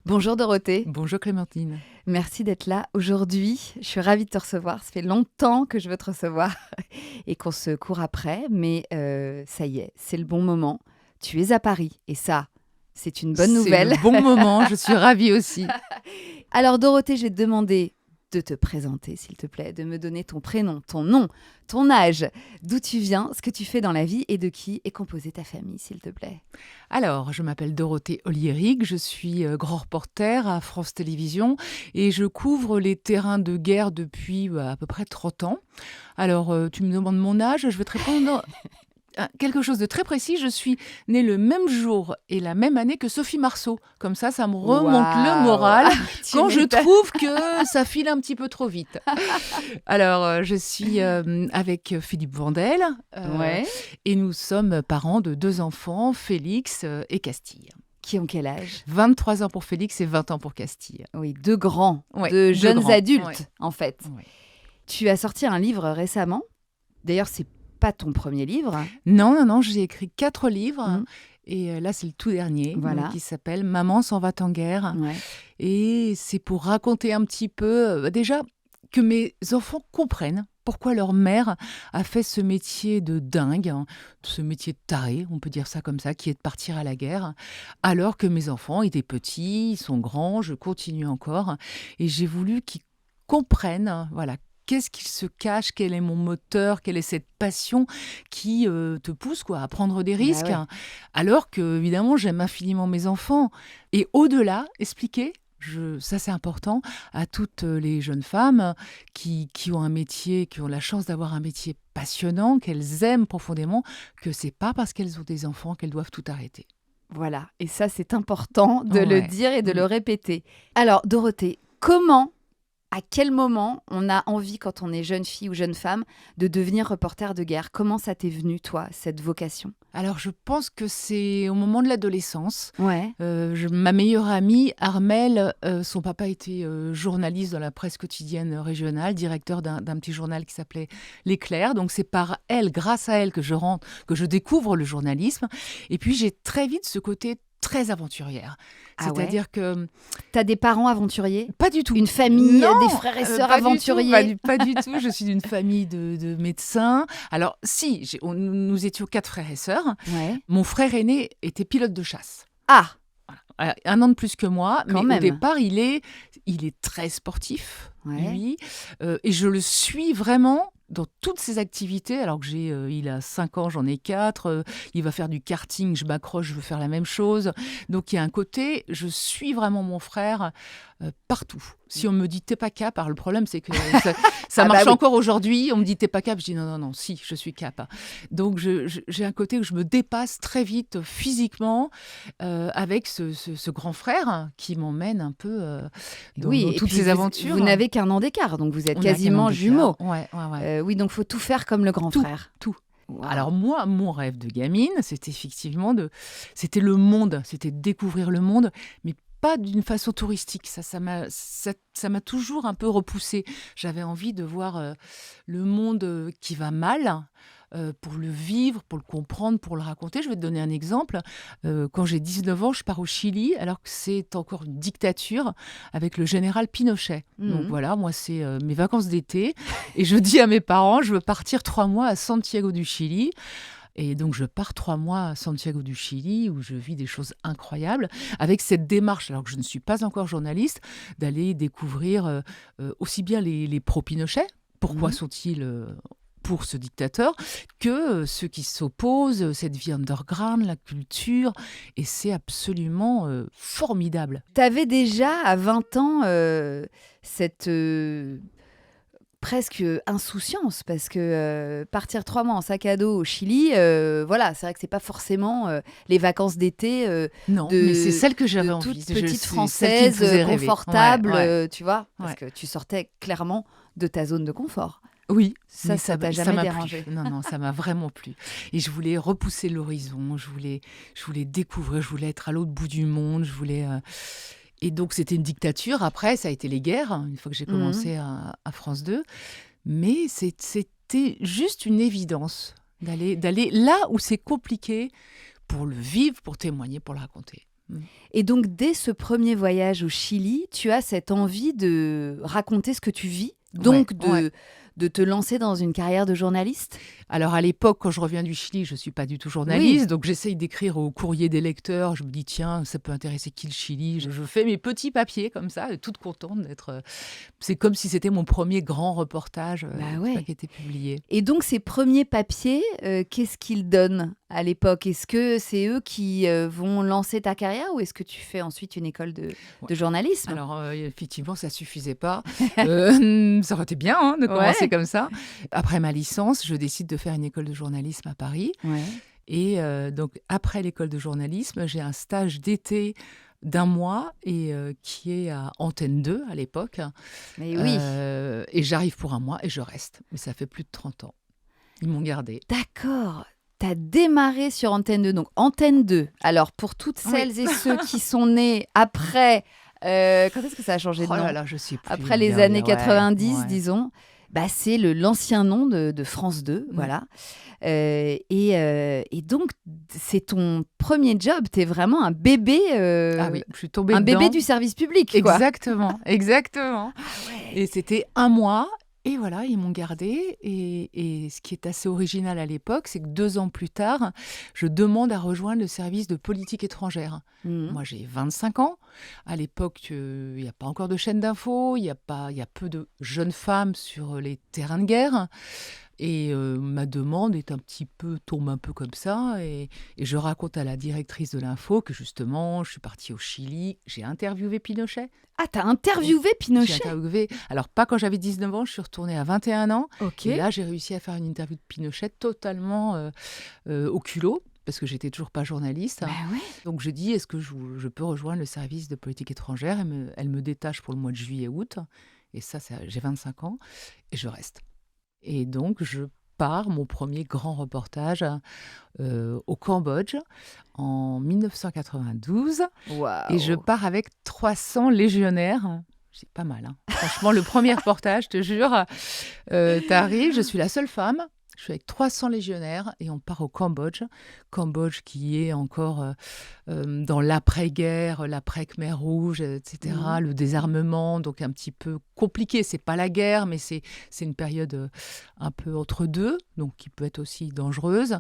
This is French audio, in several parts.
Bonjour Dorothée, Bonjour Clémentine. merci d'être là aujourd'hui. Je suis ravie de te recevoir. Ça fait longtemps que je veux te recevoir et qu'on se court après, mais ça y est, c'est le bon moment. Tu es à Paris et ça, c'est une bonne nouvelle. C'est le bon moment, je suis ravie aussi. Alors Dorothée, je vais te demander de te présenter, s'il te plaît, de me donner ton prénom, ton nom, ton âge, d'où tu viens, ce que tu fais dans la vie et de qui est composée ta famille, s'il te plaît. Alors, je m'appelle Dorothée Oliéric, je suis grand reporter à France Télévisions et je couvre les terrains de guerre depuis à peu près 30 ans. Alors, tu me demandes mon âge, je vais te répondre quelque chose de très précis. Je suis née le même jour et la même année que Sophie Marceau. Comme ça me remonte le moral quand je trouve que ça file un petit peu trop vite. Alors, je suis avec Philippe Vandel Ouais. et nous sommes parents de 2 enfants, Félix et Castille. Qui ont quel âge? 23 ans pour Félix et 20 ans pour Castille. Oui, deux grands, Ouais, deux deux jeunes grands, adultes, ouais. en fait. Ouais. Tu as sorti un livre récemment. D'ailleurs, c'est pas ton premier livre. Non, j'ai écrit 4 livres. Mm. Et là, c'est le tout dernier, Voilà. donc, qui s'appelle « Maman s'en va en guerre Ouais. ». Et c'est pour raconter un petit peu, déjà, que mes enfants comprennent pourquoi leur mère a fait ce métier de dingue, hein, ce métier de taré, on peut dire ça comme ça, qui est de partir à la guerre, alors que mes enfants étaient petits, ils sont grands, je continue encore. Et j'ai voulu qu'ils comprennent, voilà, qu'est-ce qui se cache, quel est mon moteur, quelle est cette passion qui te pousse à prendre des risques, ouais. alors que, évidemment, j'aime infiniment mes enfants. Et au-delà, expliquer, ça c'est important, à toutes les jeunes femmes qui ont un métier, qui ont la chance d'avoir un métier passionnant, qu'elles aiment profondément, que c'est pas parce qu'elles ont des enfants qu'elles doivent tout arrêter. Voilà. Et ça, c'est important de le Ouais. dire et de le répéter. Alors, Dorothée, à quel moment on a envie, quand on est jeune fille ou jeune femme, de devenir reporter de guerre? Comment ça t'est venu, toi, cette vocation? Alors je pense que c'est au moment de l'adolescence. Ouais. Ma meilleure amie, Armelle, son papa était journaliste dans la presse quotidienne régionale, directeur d'un petit journal qui s'appelait L'Éclair. Donc c'est par elle, grâce à elle, que je découvre le journalisme. Et puis j'ai très vite ce côté très aventurière. Ah ouais? C'est-à-dire que... T'as des parents aventuriers? Pas du tout. Une famille, Non, des frères et sœurs pas du tout, aventuriers? pas du tout. Je suis d'une famille de médecins. Alors si, nous étions 4 frères et sœurs. Ouais. Mon frère aîné était pilote de chasse. Ah, 1 an de plus que moi, Quand mais même. au départ, il est très sportif, Ouais. lui, et je le suis vraiment dans toutes ses activités, alors que il a 5 ans, j'en ai 4, il va faire du karting, je m'accroche, je veux faire la même chose. Donc il y a un côté, je suis vraiment mon frère partout. Si on me dit t'es pas cap, alors le problème c'est que ça Ah marche bah oui. encore aujourd'hui, on me dit t'es pas cap, je dis non, si, je suis cap. Donc j'ai un côté où je me dépasse très vite physiquement avec ce grand frère qui m'emmène un peu dans Oui, et toutes puis ces aventures. Vous n'avez qu'un an d'écart, donc vous êtes On a qu'un an quasiment d'écart. jumeaux. Ouais. Oui, donc faut tout faire comme le grand Tout, frère. tout. Wow. Alors moi, mon rêve de gamine, c'était effectivement c'était le monde, c'était de découvrir le monde, mais pas d'une façon touristique. Ça m'a toujours un peu repoussée. J'avais envie de voir le monde qui va mal, pour le vivre, pour le comprendre, pour le raconter. Je vais te donner un exemple. Quand j'ai 19 ans, je pars au Chili, alors que c'est encore une dictature, avec le général Pinochet. Donc voilà, moi, c'est mes vacances d'été. Et je dis à mes parents, je veux partir 3 mois à Santiago du Chili. Et donc, je pars 3 mois à Santiago du Chili, où je vis des choses incroyables, avec cette démarche, alors que je ne suis pas encore journaliste, d'aller découvrir aussi bien les pro-Pinochet. Pourquoi sont-ils pour ce dictateur, que ceux qui s'opposent, cette vie underground, la culture, et c'est absolument formidable. T'avais déjà, à 20 ans, cette presque insouciance, parce que partir 3 mois en sac à dos au Chili, voilà, c'est vrai que c'est pas forcément les vacances d'été Non, de, mais c'est celle que j'avais de envie. toute C'est petite celle qui me française faisait rêver. confortable, Ouais. tu vois, parce Ouais. que tu sortais clairement de ta zone de confort. Oui, Ça, mais ça t'a ça jamais m'a dérangé? plu. Non, ça m'a vraiment plu. Et je voulais repousser l'horizon, je voulais découvrir, je voulais être à l'autre bout du monde, Et donc, c'était une dictature. Après, ça a été les guerres, une fois que j'ai commencé à France 2. Mais c'était juste une évidence d'aller là où c'est compliqué pour le vivre, pour témoigner, pour le raconter. Mmh. Et donc, dès ce premier voyage au Chili, tu as cette envie de raconter ce que tu vis, Ouais, donc ouais. de te lancer dans une carrière de journaliste? Alors à l'époque, quand je reviens du Chili, je suis pas du tout Oui. journaliste, donc j'essaye d'écrire au courrier des lecteurs. Je me dis: «Tiens, ça peut intéresser qui le Chili?» Je fais mes petits papiers comme ça, toute contente d'être, c'est comme si c'était mon premier grand reportage, Bah enfin ouais. qui était publié. Et donc, ces premiers papiers, qu'est-ce qu'ils donnent à l'époque? Est-ce que c'est eux qui vont lancer ta carrière ou est-ce que tu fais ensuite une école Ouais. de journalisme? Alors, effectivement, ça suffisait pas. Ça aurait été bien, hein, de commencer Ouais. comme ça. Après ma licence, je décide de faire une école de journalisme à Paris Ouais. et donc après l'école de journalisme, j'ai un stage d'été d'1 mois et qui est à Antenne 2 à l'époque, Mais oui. et j'arrive pour 1 mois et je reste. Mais ça fait plus de 30 ans. Ils m'ont gardée. D'accord. Tu as démarré sur Antenne 2. Donc, Antenne 2, alors pour toutes Oui. celles et ceux qui sont nés après, quand est-ce que ça a changé de Oh là nom? là, je sais plus. Après les Il y années a ouais, 90, ouais. disons. Bah, c'est l'ancien nom de France 2, Mmh. voilà. Et donc, c'est ton premier job. Tu es vraiment Ah oui, je suis tombée un bébé dedans. du service public, quoi. Exactement, exactement. Ah ouais. Et c'était 1 mois et voilà, ils m'ont gardée et ce qui est assez original à l'époque, c'est que 2 ans plus tard, je demande à rejoindre le service de politique étrangère. Mmh. Moi, j'ai 25 ans. À l'époque, il y a pas encore de chaîne d'infos, il y a peu de jeunes femmes sur les terrains de guerre et ma demande est un petit peu tombe un peu comme ça et je raconte à la directrice de l'info que justement, je suis partie au Chili, j'ai interviewé Pinochet. Ah, tu as interviewé J'ai Pinochet? interviewé alors pas quand j'avais 19 ans, je suis retournée à 21 ans OK. et là, j'ai réussi à faire une interview de Pinochet totalement, au culot parce que j'étais toujours pas journaliste. Bah ouais. Donc je dis: «Est-ce que je peux rejoindre le service de politique étrangère?» Elle me détache pour le mois de juillet-août et ça j'ai 25 ans et je reste. Et donc je pars, mon premier grand reportage, au Cambodge en 1992 et je Waouh! pars avec 300 légionnaires. C'est pas mal, hein. Franchement, le premier reportage, je te jure, tu arrives, je suis la seule femme, je suis avec 300 légionnaires et on part au Cambodge. Cambodge qui est encore, dans l'après-guerre, l'après-Khmer Rouge, et Mmh. cetera, le désarmement, donc un petit peu compliqué. C'est pas la guerre, mais c'est une période, un peu entre deux, donc qui peut être aussi dangereuse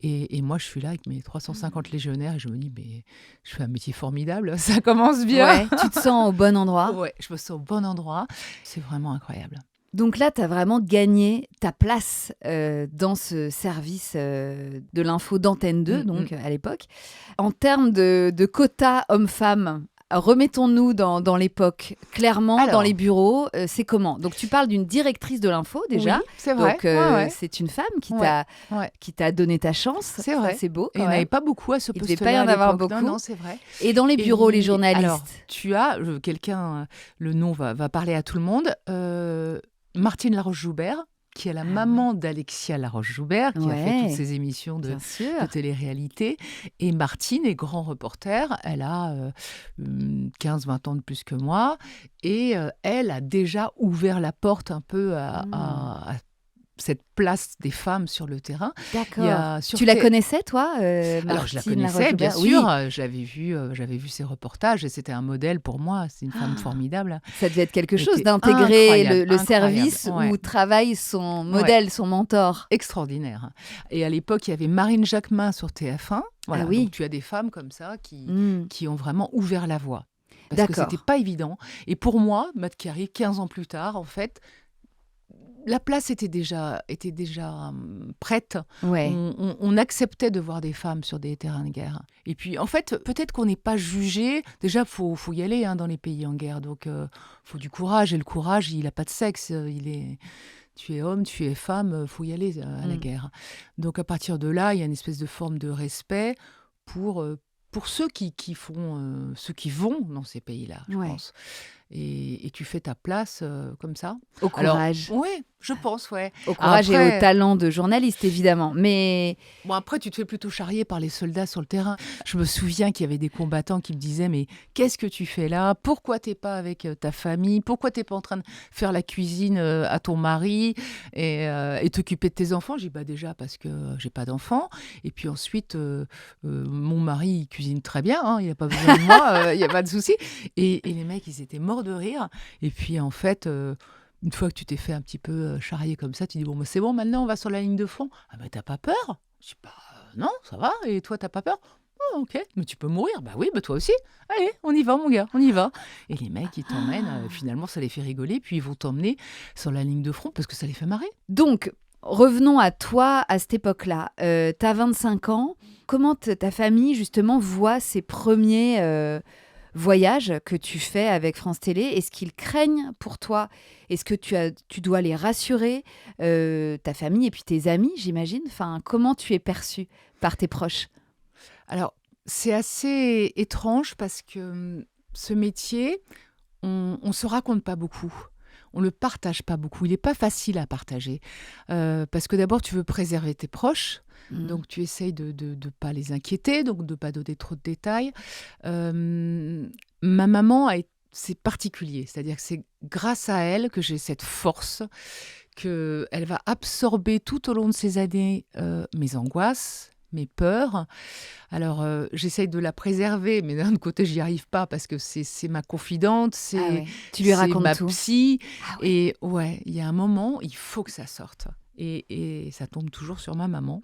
et moi, je suis là avec mes 350 légionnaires et je me dis: «Mais je fais un métier formidable, ça commence bien». Ouais, tu te sens au bon endroit. Ouais, je me sens au bon endroit. C'est vraiment incroyable. Donc là, tu as vraiment gagné ta place, dans ce service, de l'info d'Antenne 2, Mmh mh. donc à l'époque. En termes de quota hommes-femmes, remettons-nous dans l'époque. Clairement, dans les Alors bureaux, c'est comment? Donc tu parles d'une directrice de l'info déjà, oui, c'est vrai. donc Ouais, ouais. c'est une femme Ouais, ouais. qui t'a donné ta chance. C'est Ça, vrai. c'est beau Et il quand n'y en avait même. pas beaucoup à ce Il devait poste-là pas y en à avoir l'époque. Non, beaucoup. non, c'est vrai. Et dans les bureaux, les Alors, journalistes? tu as, quelqu'un, le nom va parler à tout le monde, Martine Laroche-Joubert, qui est la Ah ouais. maman d'Alexia Laroche-Joubert, qui a fait toutes Ouais, ces émissions de bien sûr. télé-réalité. Et Martine est grand reporter. Elle a 15-20 ans de plus que moi. Et elle a déjà ouvert la porte un peu Mmh. à cette place des femmes sur le terrain. Il y D'accord. a sur Tu la T connaissais, toi, alors je la Martine connaissais bien Laroche-Joubert? sûr, Oui. j'avais vu ses reportages et c'était un modèle pour moi. C'est une femme Ah, formidable. ça devait être quelque Elle chose était d'intégrer incroyable, le incroyable. service Ouais, où travaille son ouais, modèle, son mentor. extraordinaire. Et à l'époque, il y avait Marine Jacquemin sur TF1. Ah Voilà, donc oui. tu as des femmes comme ça qui Mmh. qui ont vraiment ouvert la voie. Parce que c'était D'accord. pas évident et pour moi, Matt Carey, 15 ans plus tard, en fait, la place était déjà, prête. Ouais. On acceptait de voir des femmes sur des terrains de guerre. Et puis, en fait, peut-être qu'on n'est pas jugé. Déjà, faut y aller hein, dans les pays en guerre. Donc, faut du courage. Et le courage, il n'a pas de sexe. Tu es homme, tu es femme, faut y aller à la Mmh. guerre. Donc, à partir de là, il y a une espèce de forme de respect pour ceux ceux qui vont dans ces pays-là, je Ouais. pense. Et tu fais ta place comme ça. Au Alors, courage. oui, je pense, ouais. Au courage et au Après, talent de journaliste, évidemment. Mais bon, après, tu te fais plutôt charrier par les soldats sur le terrain. Je me souviens qu'il y avait des combattants qui me disaient: «Mais qu'est-ce que tu fais là? Pourquoi t'es pas avec ta famille? Pourquoi t'es pas en train de faire la cuisine à ton mari et t'occuper de tes enfants?» J'ai dit: «Bah déjà parce que j'ai pas d'enfants et puis ensuite mon mari il cuisine très bien, hein, il n'a pas besoin de moi, il n'y a pas de souci. Et les mecs, ils étaient morts de rire. Et puis, en fait, une fois que tu t'es fait un petit peu charrier comme ça, tu dis, bon, bah, c'est bon, maintenant, on va sur la ligne de fond. Ah, bah, t'as pas peur? Je dis, bah, non, ça va. Et toi, t'as pas peur? Oh, ok, mais tu peux mourir. Bah oui, bah toi aussi. Allez, on y va, mon gars, on y va. Et les mecs, ils t'emmènent. Finalement, ça les fait rigoler. Puis, ils vont t'emmener sur la ligne de front parce que ça les fait marrer. Donc, revenons à toi à cette époque-là. Tu as 25 ans. Comment ta famille, justement, voit ces premiers voyages que tu fais avec France Télé? Est-ce qu'ils craignent pour toi? Est-ce que tu dois les rassurer, ta famille et puis tes amis, j'imagine? Enfin, comment tu es perçu par tes proches? Alors, c'est assez étrange parce que ce métier, on ne se raconte pas beaucoup. On ne le partage pas beaucoup. Il n'est pas facile à partager. Parce que d'abord, tu veux préserver tes proches. Donc, tu essayes de ne pas les inquiéter, donc de ne pas donner trop de détails. Ma maman, c'est particulier. C'est-à-dire que c'est grâce à elle que j'ai cette force, qu'elle va absorber tout au long de ces années mes angoisses, mes peurs. Alors, j'essaye de la préserver, mais d'un autre côté, j'y arrive pas parce que c'est ma confidente, Ah ouais. Tu lui c'est racontes ma tout. psy. Ah ouais. Et ouais, il y a un moment, il faut que ça sorte. Et ça tombe toujours sur ma maman.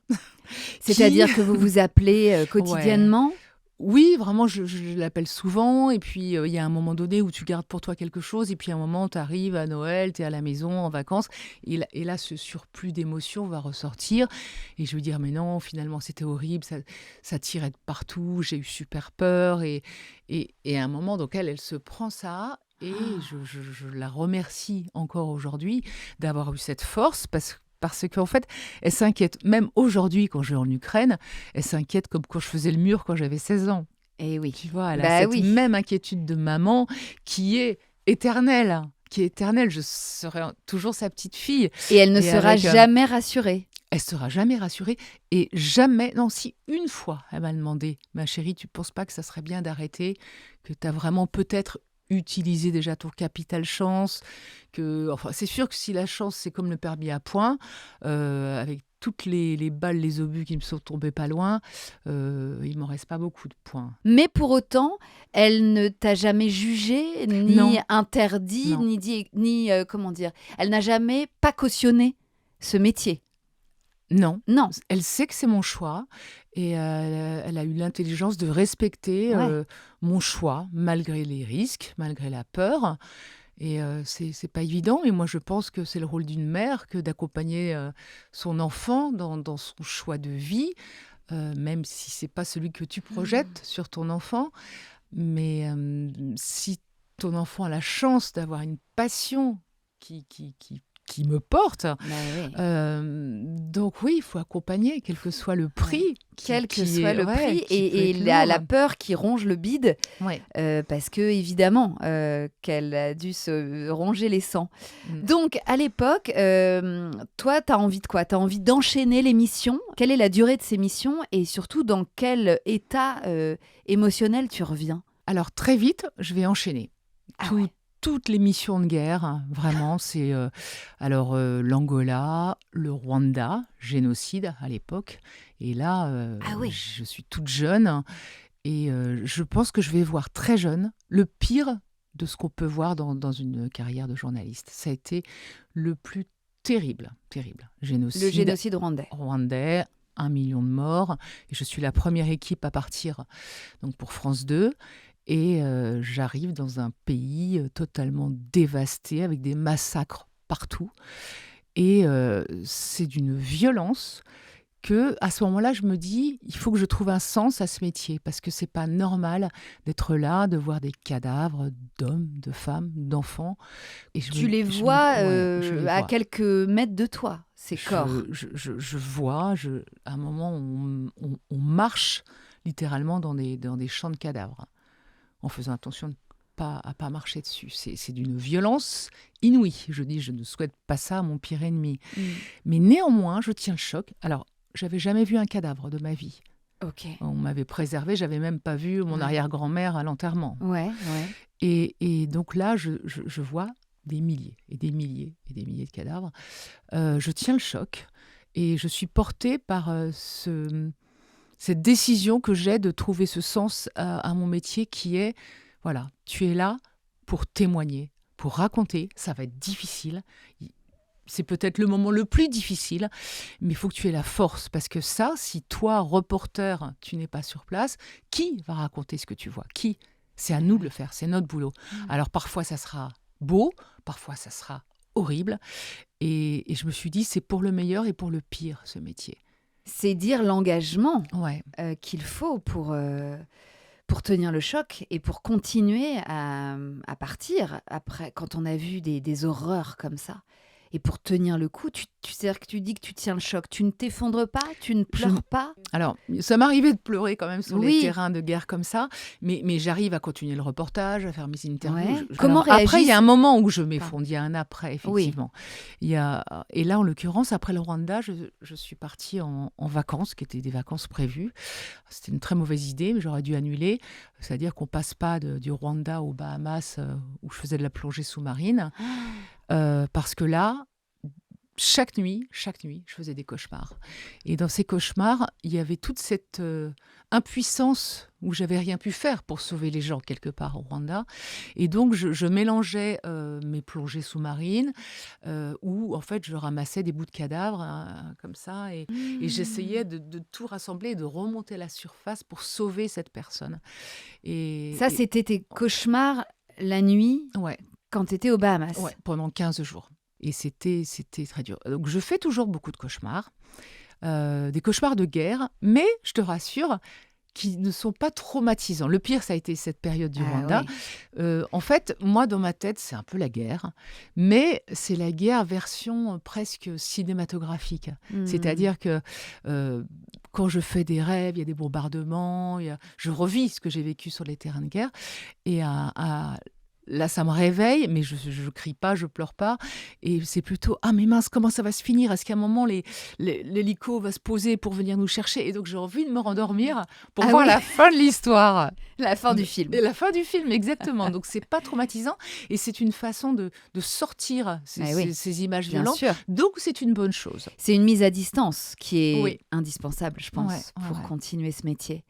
C'est-à-dire que vous vous appelez Ouais. quotidiennement? Oui, vraiment, je l'appelle souvent. Et puis, il y a un moment donné où tu gardes pour toi quelque chose. Et puis, à un moment, tu arrives à Noël, tu es à la maison, en vacances. Et là, ce surplus d'émotions va ressortir. Et je vais dire, mais non, finalement, c'était horrible. Ça tirait de partout. J'ai eu super peur. Et à un moment, donc, elle se prend ça. Et je la remercie encore aujourd'hui d'avoir eu cette force parce qu'en fait, elle s'inquiète. Même aujourd'hui, quand je vais en Ukraine, elle s'inquiète comme quand je faisais le mur quand j'avais 16 ans. Eh oui. Tu vois, elle a Bah cette oui. même inquiétude de maman qui est éternelle. Qui est éternelle. Je serai toujours sa petite fille. Et elle ne Et sera avec, jamais rassurée. elle sera jamais rassurée. Et jamais, non, si une fois, elle m'a demandé, ma chérie, tu penses pas que ça serait bien d'arrêter, que tu as vraiment peut-être utilisé déjà ton capital chance, enfin, c'est sûr que si la chance, c'est comme le permis à points, avec toutes les balles, les obus qui me sont tombés pas loin, il m'en reste pas beaucoup de points. Mais pour autant, elle ne t'a jamais jugé, ni Non, interdit, non. ni comment dire, elle n'a jamais pas cautionné ce métier. Non, Non. elle sait que c'est mon choix et elle a eu l'intelligence de respecter Ouais. mon choix, malgré les risques, malgré la peur. Et c'est pas évident, mais moi je pense que c'est le rôle d'une mère que d'accompagner son enfant dans son choix de vie, même si c'est pas celui que tu projettes sur ton enfant. Mais si ton enfant a la chance d'avoir une passion qui me porte, Bah oui. donc oui, il faut accompagner, quel que soit le prix, Quel que qui soit est, le ouais, prix qui peut et être la lourd. peur qui ronge le bide, Ouais. parce que évidemment qu'elle a dû se ronger les sangs. Mm. Donc à l'époque, toi, tu as envie de quoi? Tu as envie d'enchaîner les missions? Quelle est la durée de ces missions et surtout dans quel état émotionnel tu reviens? Alors très vite, je vais enchaîner. Ah Tout- ouais. Toutes les missions de guerre, hein, vraiment, c'est l'Angola, le Rwanda, génocide à l'époque. Et là, Ah oui. je suis toute jeune et je pense que je vais voir très jeune le pire de ce qu'on peut voir dans une carrière de journaliste. Ça a été le plus terrible, terrible. Le Génocide génocide rwandais. rwandais, 1 million de morts. Et je suis la première équipe à partir donc pour France 2. Et j'arrive dans un pays totalement dévasté, avec des massacres partout. Et c'est d'une violence que, à ce moment-là, je me dis, il faut que je trouve un sens à ce métier, parce que c'est pas normal d'être là, de voir des cadavres d'hommes, de femmes, d'enfants. Et Tu les vois ouais, je les à vois. quelques mètres de toi, ces corps. Je vois, à un moment, on marche littéralement dans des champs de cadavres, en faisant attention à pas marcher dessus. C'est d'une violence inouïe. Je dis, je ne souhaite pas ça à mon pire ennemi. Mm. Mais néanmoins, je tiens le choc. Alors, j'avais jamais vu un cadavre de ma vie. Ok. On m'avait préservé, j'avais même pas vu mon Ouais. arrière-grand-mère à l'enterrement. Ouais, ouais. Et donc là, je vois des milliers et des milliers et des milliers de cadavres. Je tiens le choc et je suis portée par cette décision que j'ai de trouver ce sens à mon métier qui est, voilà, tu es là pour témoigner, pour raconter, ça va être difficile. C'est peut-être le moment le plus difficile, mais il faut que tu aies la force. Parce que ça, si toi, reporter, tu n'es pas sur place, qui va raconter ce que tu vois ? Qui ? C'est à nous de le faire, c'est notre boulot. Alors parfois, ça sera beau, parfois, ça sera horrible. Et je me suis dit, c'est pour le meilleur et pour le pire, ce métier. C'est dire l'engagement Ouais. qu'il faut pour tenir le choc et pour continuer à partir après, quand on a vu des horreurs comme ça. Et pour tenir le coup, c'est-à-dire que tu dis que tu tiens le choc. Tu ne t'effondres pas, tu ne pleures pas. Alors, ça m'arrivait de pleurer quand même sur les Oui. terrains de guerre comme ça, mais j'arrive à continuer le reportage, à faire mes interviews. Ouais. Comment Alors, après, il y a un réagissent- moment où je m'effondre, il y a un après, Oui. effectivement. Et là, en l'occurrence, après le Rwanda, je suis partie en vacances, qui étaient des vacances prévues. C'était une très mauvaise idée, mais j'aurais dû annuler. C'est-à-dire qu'on passe pas du Rwanda aux Bahamas, où je faisais de la plongée sous-marine. Parce que là, chaque nuit, je faisais des cauchemars. Et dans ces cauchemars, il y avait toute cette impuissance où j'avais rien pu faire pour sauver les gens quelque part au Rwanda. Et donc, je mélangeais mes plongées sous-marines, où en fait, je ramassais des bouts de cadavres comme ça, et j'essayais de tout rassembler, de remonter à la surface pour sauver cette personne. Ça, c'était tes cauchemars la nuit Ouais. quand tu étais aux Bahamas. Ouais, pendant 15 jours. Et c'était très dur. Donc, je fais toujours beaucoup de cauchemars, des cauchemars de guerre, mais je te rassure, qui ne sont pas traumatisants. Le pire, ça a été cette période du Rwanda. Oui. En fait, moi, dans ma tête, c'est un peu la guerre, mais c'est la guerre version presque cinématographique. C'est-à-dire que quand je fais des rêves, il y a des bombardements, je revis ce que j'ai vécu sur les terrains de guerre, et là, ça me réveille, mais je crie pas, je pleure pas. Et c'est plutôt, ah mais mince, comment ça va se finir ? Est-ce qu'à un moment, l'hélico va se poser pour venir nous chercher ? Et donc, j'ai envie de me rendormir pour voir la fin de l'histoire. La fin du film. Et la fin du film, exactement. Donc, c'est pas traumatisant. Et c'est une façon de sortir ces images Bien violentes. sûr. Donc, c'est une bonne chose. C'est une mise à distance qui est Oui. indispensable, je pense, Ouais, pour ouais. continuer ce métier.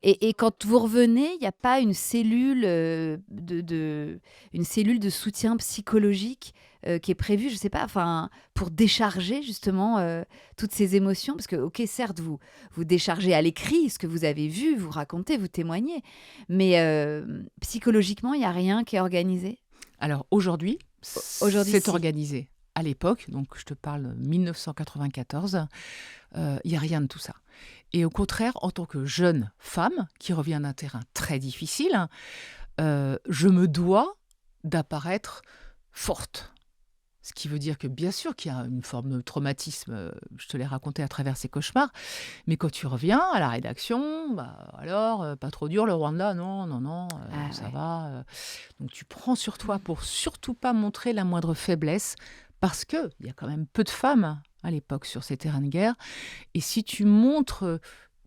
Et quand vous revenez, il n'y a pas une cellule, une cellule de soutien psychologique qui est prévue, je ne sais pas, pour décharger justement toutes ces émotions. Parce que, ok, certes, vous déchargez à l'écrit ce que vous avez vu, vous racontez, vous témoignez. Mais psychologiquement, il n'y a rien qui est organisé. Alors, aujourd'hui, Aujourd'hui, c'est si. organisé. À l'époque, donc je te parle de 1994, il n'y a rien de tout ça. Et au contraire, en tant que jeune femme qui revient d'un terrain très difficile, je me dois d'apparaître forte. Ce qui veut dire que bien sûr qu'il y a une forme de traumatisme, je te l'ai raconté à travers ces cauchemars, mais quand tu reviens à la rédaction, alors, pas trop dur le Rwanda, non, ça va. Donc tu prends sur toi pour surtout pas montrer la moindre faiblesse, parce qu'il y a quand même peu de femmes à l'époque sur ces terrains de guerre. Et si tu montres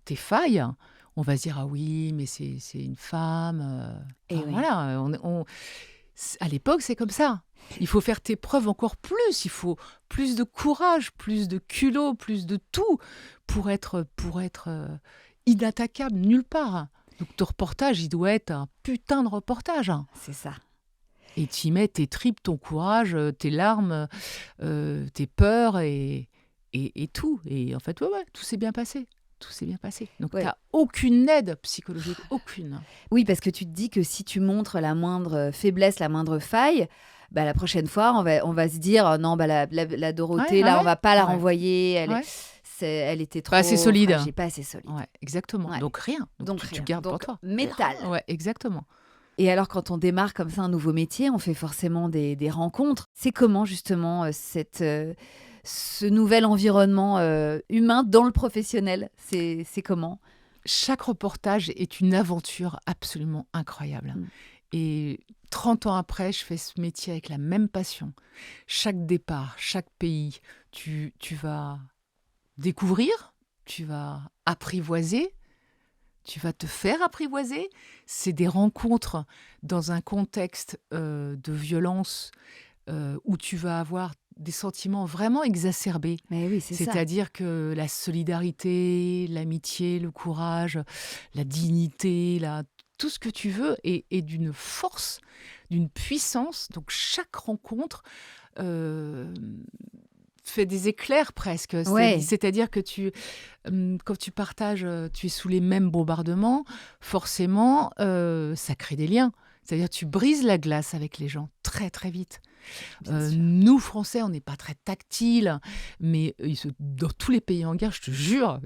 tes failles, on va se dire, ah oui, mais c'est une femme. Et oui. Voilà, à l'époque, c'est comme ça. Il faut faire tes preuves encore plus. Il faut plus de courage, plus de culot, plus de tout pour être inattaquable nulle part. Donc ton reportage, il doit être un putain de reportage. C'est ça. Et tu y mets tes tripes, ton courage, tes larmes, tes peurs et tout. Et en fait, ouais, tout s'est bien passé. Tout s'est bien passé. Donc, tu n'as aucune aide psychologique, aucune. Oui, parce que tu te dis que si tu montres la moindre faiblesse, la moindre faille, la prochaine fois, on va se dire non, la Dorothée, on va pas la renvoyer. Elle était trop... Pas assez solide. Fragile, pas assez solide. Ouais, exactement. Ouais. Donc, rien. Donc tu gardes pour toi. Métal. Ouais, exactement. Et alors, quand on démarre comme ça un nouveau métier, on fait forcément des rencontres. C'est comment, justement, ce nouvel environnement humain dans le professionnel ? C'est comment ? Chaque reportage est une aventure absolument incroyable. Et 30 ans après, je fais ce métier avec la même passion. Chaque départ, chaque pays, tu vas découvrir, tu vas apprivoiser, tu vas te faire apprivoiser. C'est des rencontres dans un contexte de violence où tu vas avoir des sentiments vraiment exacerbés. Mais oui, c'est ça. C'est-à-dire que la solidarité, l'amitié, le courage, la dignité, tout ce que tu veux est d'une force, d'une puissance. Donc chaque rencontre euh, fait des éclairs presque. Ouais. C'est-à-dire que quand tu partages, tu es sous les mêmes bombardements, forcément, ça crée des liens. C'est-à-dire tu brises la glace avec les gens très très vite. Bien sûr. Nous, Français, on n'est pas très tactiles, mais dans tous les pays en guerre, je te jure,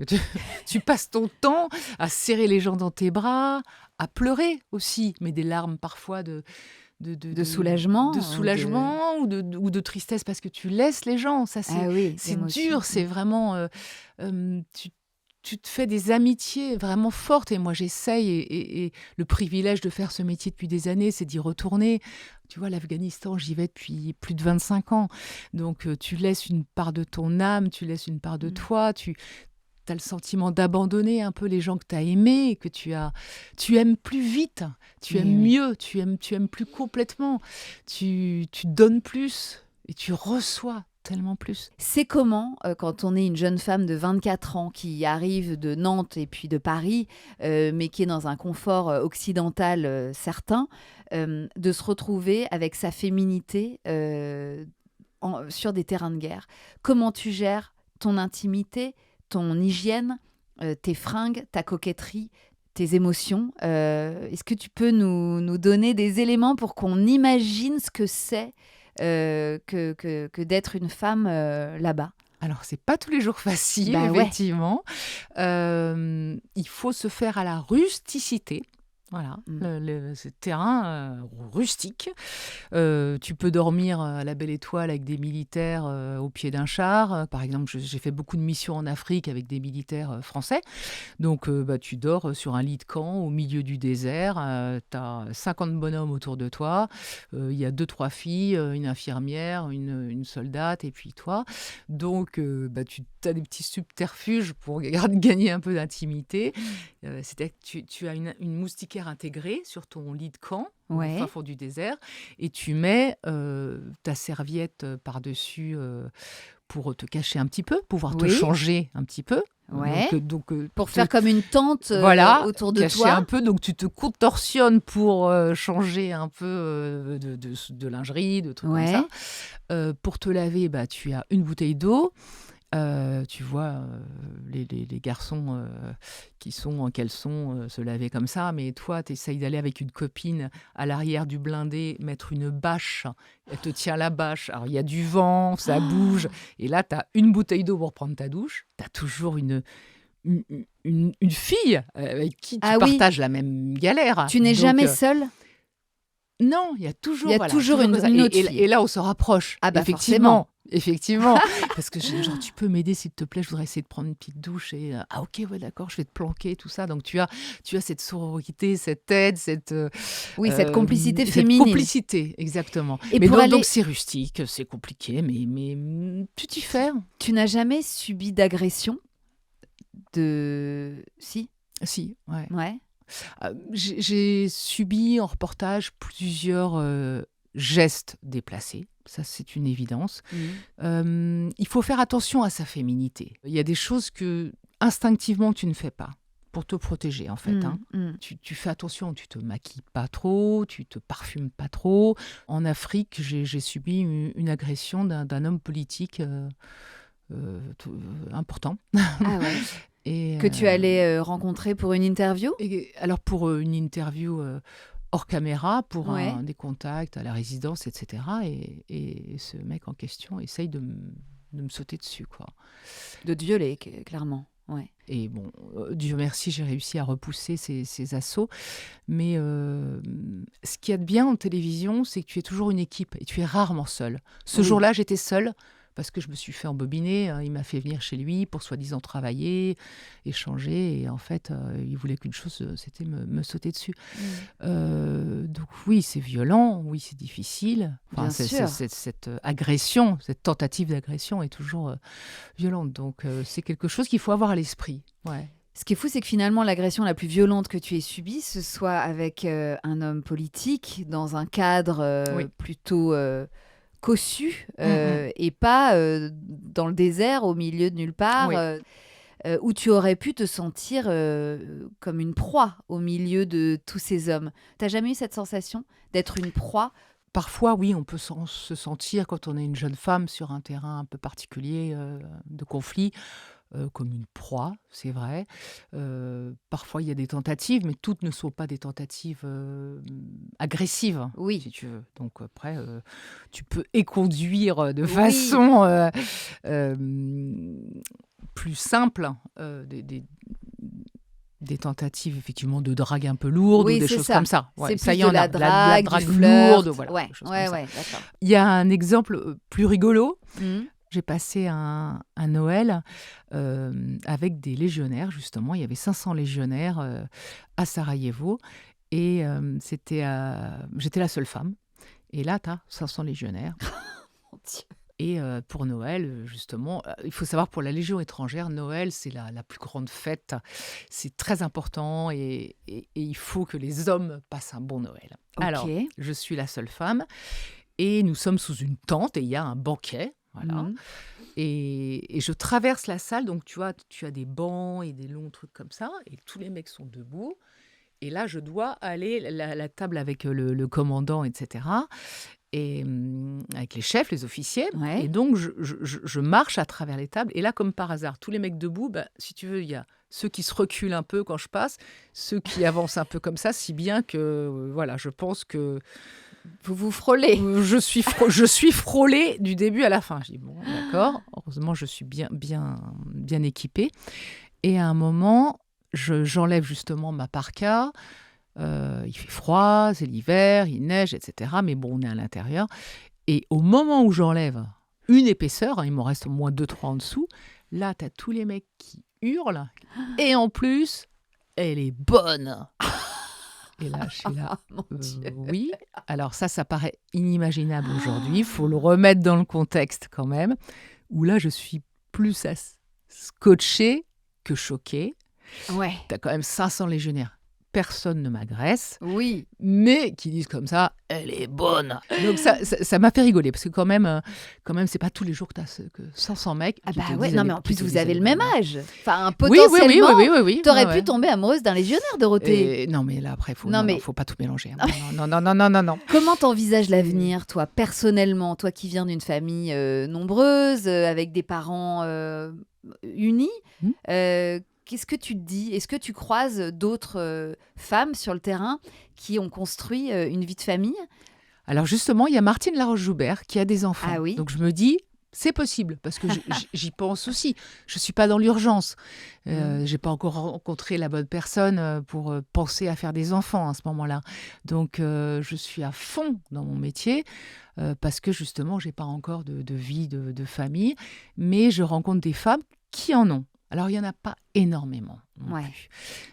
tu passes ton temps à serrer les gens dans tes bras, à pleurer aussi, mais des larmes parfois De soulagement. de soulagement ou de tristesse parce que tu laisses les gens. Ça, Ah oui, c'est d'émotion. dur, c'est vraiment... tu te fais des amitiés vraiment fortes. Et moi, j'essaye. Et le privilège de faire ce métier depuis des années, c'est d'y retourner. Tu vois, l'Afghanistan, j'y vais depuis plus de 25 ans. Donc, tu laisses une part de ton âme, tu laisses une part de toi. Tu as le sentiment d'abandonner un peu les gens que tu as aimés, que tu aimes plus vite, tu Mais aimes oui. mieux, tu aimes plus complètement. Tu donnes plus et tu reçois tellement plus. C'est comment, quand on est une jeune femme de 24 ans qui arrive de Nantes et puis de Paris, mais qui est dans un confort occidental certain, de se retrouver avec sa féminité sur des terrains de guerre. Comment tu gères ton intimité, ton hygiène, tes fringues, ta coquetterie, tes émotions? Est-ce que tu peux nous donner des éléments pour qu'on imagine ce que c'est que d'être une femme là-bas? Alors, c'est pas tous les jours facile, Bah ouais. effectivement. Il faut se faire à la rusticité. Voilà, ce terrain rustique. Tu peux dormir à la belle étoile avec des militaires au pied d'un char. Par exemple, j'ai fait beaucoup de missions en Afrique avec des militaires français. Donc, tu dors sur un lit de camp au milieu du désert. Tu as 50 bonhommes autour de toi. Il y a 2-3 filles, une infirmière, une soldate et puis toi. Donc, tu as des petits subterfuges pour gagner un peu d'intimité. C'est-à-dire que tu as une moustiquaire intégrée sur ton lit de camp, au fin fond du désert, et tu mets ta serviette par-dessus pour te cacher un petit peu, pouvoir te changer un petit peu. Ouais. Donc, pour faire comme une tente autour de cacher toi. un peu, donc tu te contorsionnes pour changer un peu de lingerie, de trucs comme ça. Pour te laver, tu as une bouteille d'eau. Tu vois les garçons qui sont en caleçon se laver comme ça, mais toi, tu essayes d'aller avec une copine à l'arrière du blindé, mettre une bâche, elle te tient la bâche, alors il y a du vent, ça bouge, et là, tu as une bouteille d'eau pour prendre ta douche, tu as toujours une fille avec qui tu partages la même galère. Tu n'es jamais seule? Non, il y a toujours, une autre fille. Et là, on se rapproche. Ah bah Effectivement. Parce que genre, tu peux m'aider s'il te plaît, je voudrais essayer de prendre une petite douche. Et ok, ouais, d'accord, je vais te planquer, tout ça. Donc tu as cette sororité, cette aide, cette complicité féminine. Cette complicité, exactement. Et mais donc c'est rustique, c'est compliqué, mais tu t'y fais. Tu n'as jamais subi d'agression Si, ouais. J'ai subi en reportage plusieurs gestes déplacés. Ça, c'est une évidence. Il faut faire attention à sa féminité. Il y a des choses que, instinctivement, tu ne fais pas pour te protéger, en fait. Tu fais attention, tu te maquilles pas trop, tu te parfumes pas trop. En Afrique, j'ai subi une agression d'un homme politique important. Ah ouais. Que tu allais rencontrer pour une interview ? Alors, pour une interview hors caméra, pour des contacts à la résidence, etc. Et ce mec en question essaye de me sauter dessus, quoi. De te violer, clairement. Ouais. Et bon, Dieu merci, j'ai réussi à repousser ces assauts. Mais ce qu'il y a de bien en télévision, c'est que tu es toujours une équipe et tu es rarement seule. Ce jour-là, j'étais seule. Parce que je me suis fait embobiner, il m'a fait venir chez lui pour soi-disant travailler, échanger, et en fait, il voulait qu'une chose, c'était me sauter dessus. Donc oui, c'est violent, oui, c'est difficile. Bien sûr. Cette agression, cette tentative d'agression est toujours violente. Donc c'est quelque chose qu'il faut avoir à l'esprit. Ouais. Ce qui est fou, c'est que finalement, l'agression la plus violente que tu aies subie, ce soit avec un homme politique, dans un cadre plutôt... cossu Mm. et pas dans le désert, au milieu de nulle part, Oui. où tu aurais pu te sentir comme une proie au milieu de tous ces hommes. T'as jamais eu cette sensation d'être une proie? Parfois, oui, on peut se sentir, quand on est une jeune femme sur un terrain un peu particulier de conflit, comme une proie, c'est vrai. Parfois, il y a des tentatives, mais toutes ne sont pas des tentatives agressives, Oui, si tu veux. Donc après, tu peux éconduire de oui, façon euh, plus simple des tentatives effectivement de drague un peu lourde ou oui, des c'est choses ça. comme ça. Ouais, C'est ça, plus il y de en a. la La drague, du drague flirt. lourde, voilà, Ouais, des choses comme ouais, ça. ouais, d'accord. Il y a un exemple plus rigolo. Mhm. J'ai passé un Noël avec des légionnaires, justement. Il y avait 500 légionnaires à Sarajevo. Et j'étais la seule femme. Et là, tu as 500 légionnaires. Mon Dieu. Et pour Noël, justement, il faut savoir, pour la Légion étrangère, Noël, c'est la plus grande fête. C'est très important et il faut que les hommes passent un bon Noël. Ok. Alors, je suis la seule femme et nous sommes sous une tente et il y a un banquet. Voilà. Mhm. Et je traverse la salle, donc tu vois, tu as des bancs et des longs trucs comme ça, et tous les mecs sont debout. Et là, je dois aller la table avec le commandant, etc. Et avec les chefs, les officiers. Ouais. Et donc, je marche à travers les tables. Et là, comme par hasard, tous les mecs debout, bah, si tu veux, il y a ceux qui se reculent un peu quand je passe, ceux qui avancent un peu comme ça, si bien que, voilà, je pense que Vous vous frôlez. je suis frôlée du début à la fin. Je dis, bon, d'accord, heureusement, je suis bien équipée. Et à un moment, j'enlève justement ma parka. Il fait froid, c'est l'hiver, il neige, etc. Mais bon, on est à l'intérieur. Et au moment où j'enlève une épaisseur, il m'en reste au moins 2-3 en dessous, là, tu as tous les mecs qui hurlent. Et en plus, elle est bonne. Et là, je suis là, Mon Dieu. oui. Alors ça paraît inimaginable aujourd'hui. Il faut le remettre dans le contexte quand même. Où là, je suis plus scotchée que choquée. Ouais. Tu as quand même 500 légionnaires. Personne ne m'agresse, Oui. mais qui disent comme ça, elle est bonne. Donc ça m'a fait rigoler, parce que quand même c'est pas tous les jours que tu as 500 mecs Ah qui bah te ouais, disent non elle mais est- en qui plus te vous disent avez elle le est même bonne. âge. Enfin, Oui, potentiellement, oui. t'aurais Ouais, pu ouais. tomber amoureuse d'un légionnaire, Dorothée. Non, mais là, après, Non, mais- faut pas tout mélanger. Non. Comment t'envisages l'avenir, toi, personnellement, toi qui viens d'une famille nombreuse, avec des parents unis, Hmm. qu'est-ce que tu te dis? Est-ce que tu croises d'autres femmes sur le terrain qui ont construit une vie de famille? Alors justement, il y a Martine Laroche-Joubert qui a des enfants. Ah oui. Donc je me dis, c'est possible, parce que j'y pense aussi. Je ne suis pas dans l'urgence. Je n'ai pas encore rencontré la bonne personne pour penser à faire des enfants à ce moment-là. Donc je suis à fond dans mon métier, parce que justement, je n'ai pas encore de vie, de famille. Mais je rencontre des femmes qui en ont. Alors, il n'y en a pas énormément non Ouais. plus.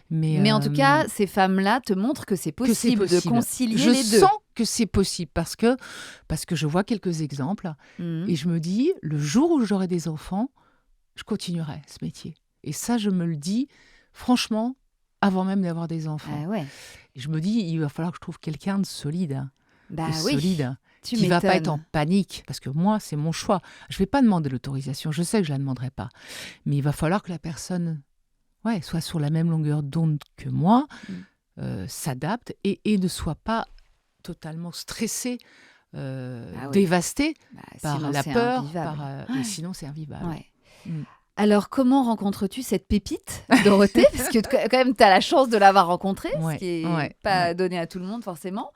Mais en tout cas, ces femmes-là te montrent que c'est que c'est possible de concilier je les deux. sens que c'est possible parce que je vois quelques exemples Mhm. et je me dis, le jour où j'aurai des enfants, je continuerai ce métier. Et ça, je me le dis franchement avant même d'avoir des enfants. Ah ouais. Et je me dis, il va falloir que je trouve quelqu'un de solide. Bah de oui. solide, Tu qui ne va pas être en m'étonnes. panique. Parce que moi, c'est mon choix. Je ne vais pas demander l'autorisation. Je sais que je ne la demanderai pas. Mais il va falloir que la personne soit sur la même longueur d'onde que moi, s'adapte et ne soit pas totalement stressée, Ah oui. dévastée Bah, par sinon, la c'est peur. invivable. Et sinon, c'est invivable. Ouais. Mm. Alors, comment rencontres-tu cette pépite, Dorothée? Parce que quand même, tu as la chance de l'avoir rencontrée, Ouais, ce qui n'est ouais, pas ouais. donné à tout le monde, forcément.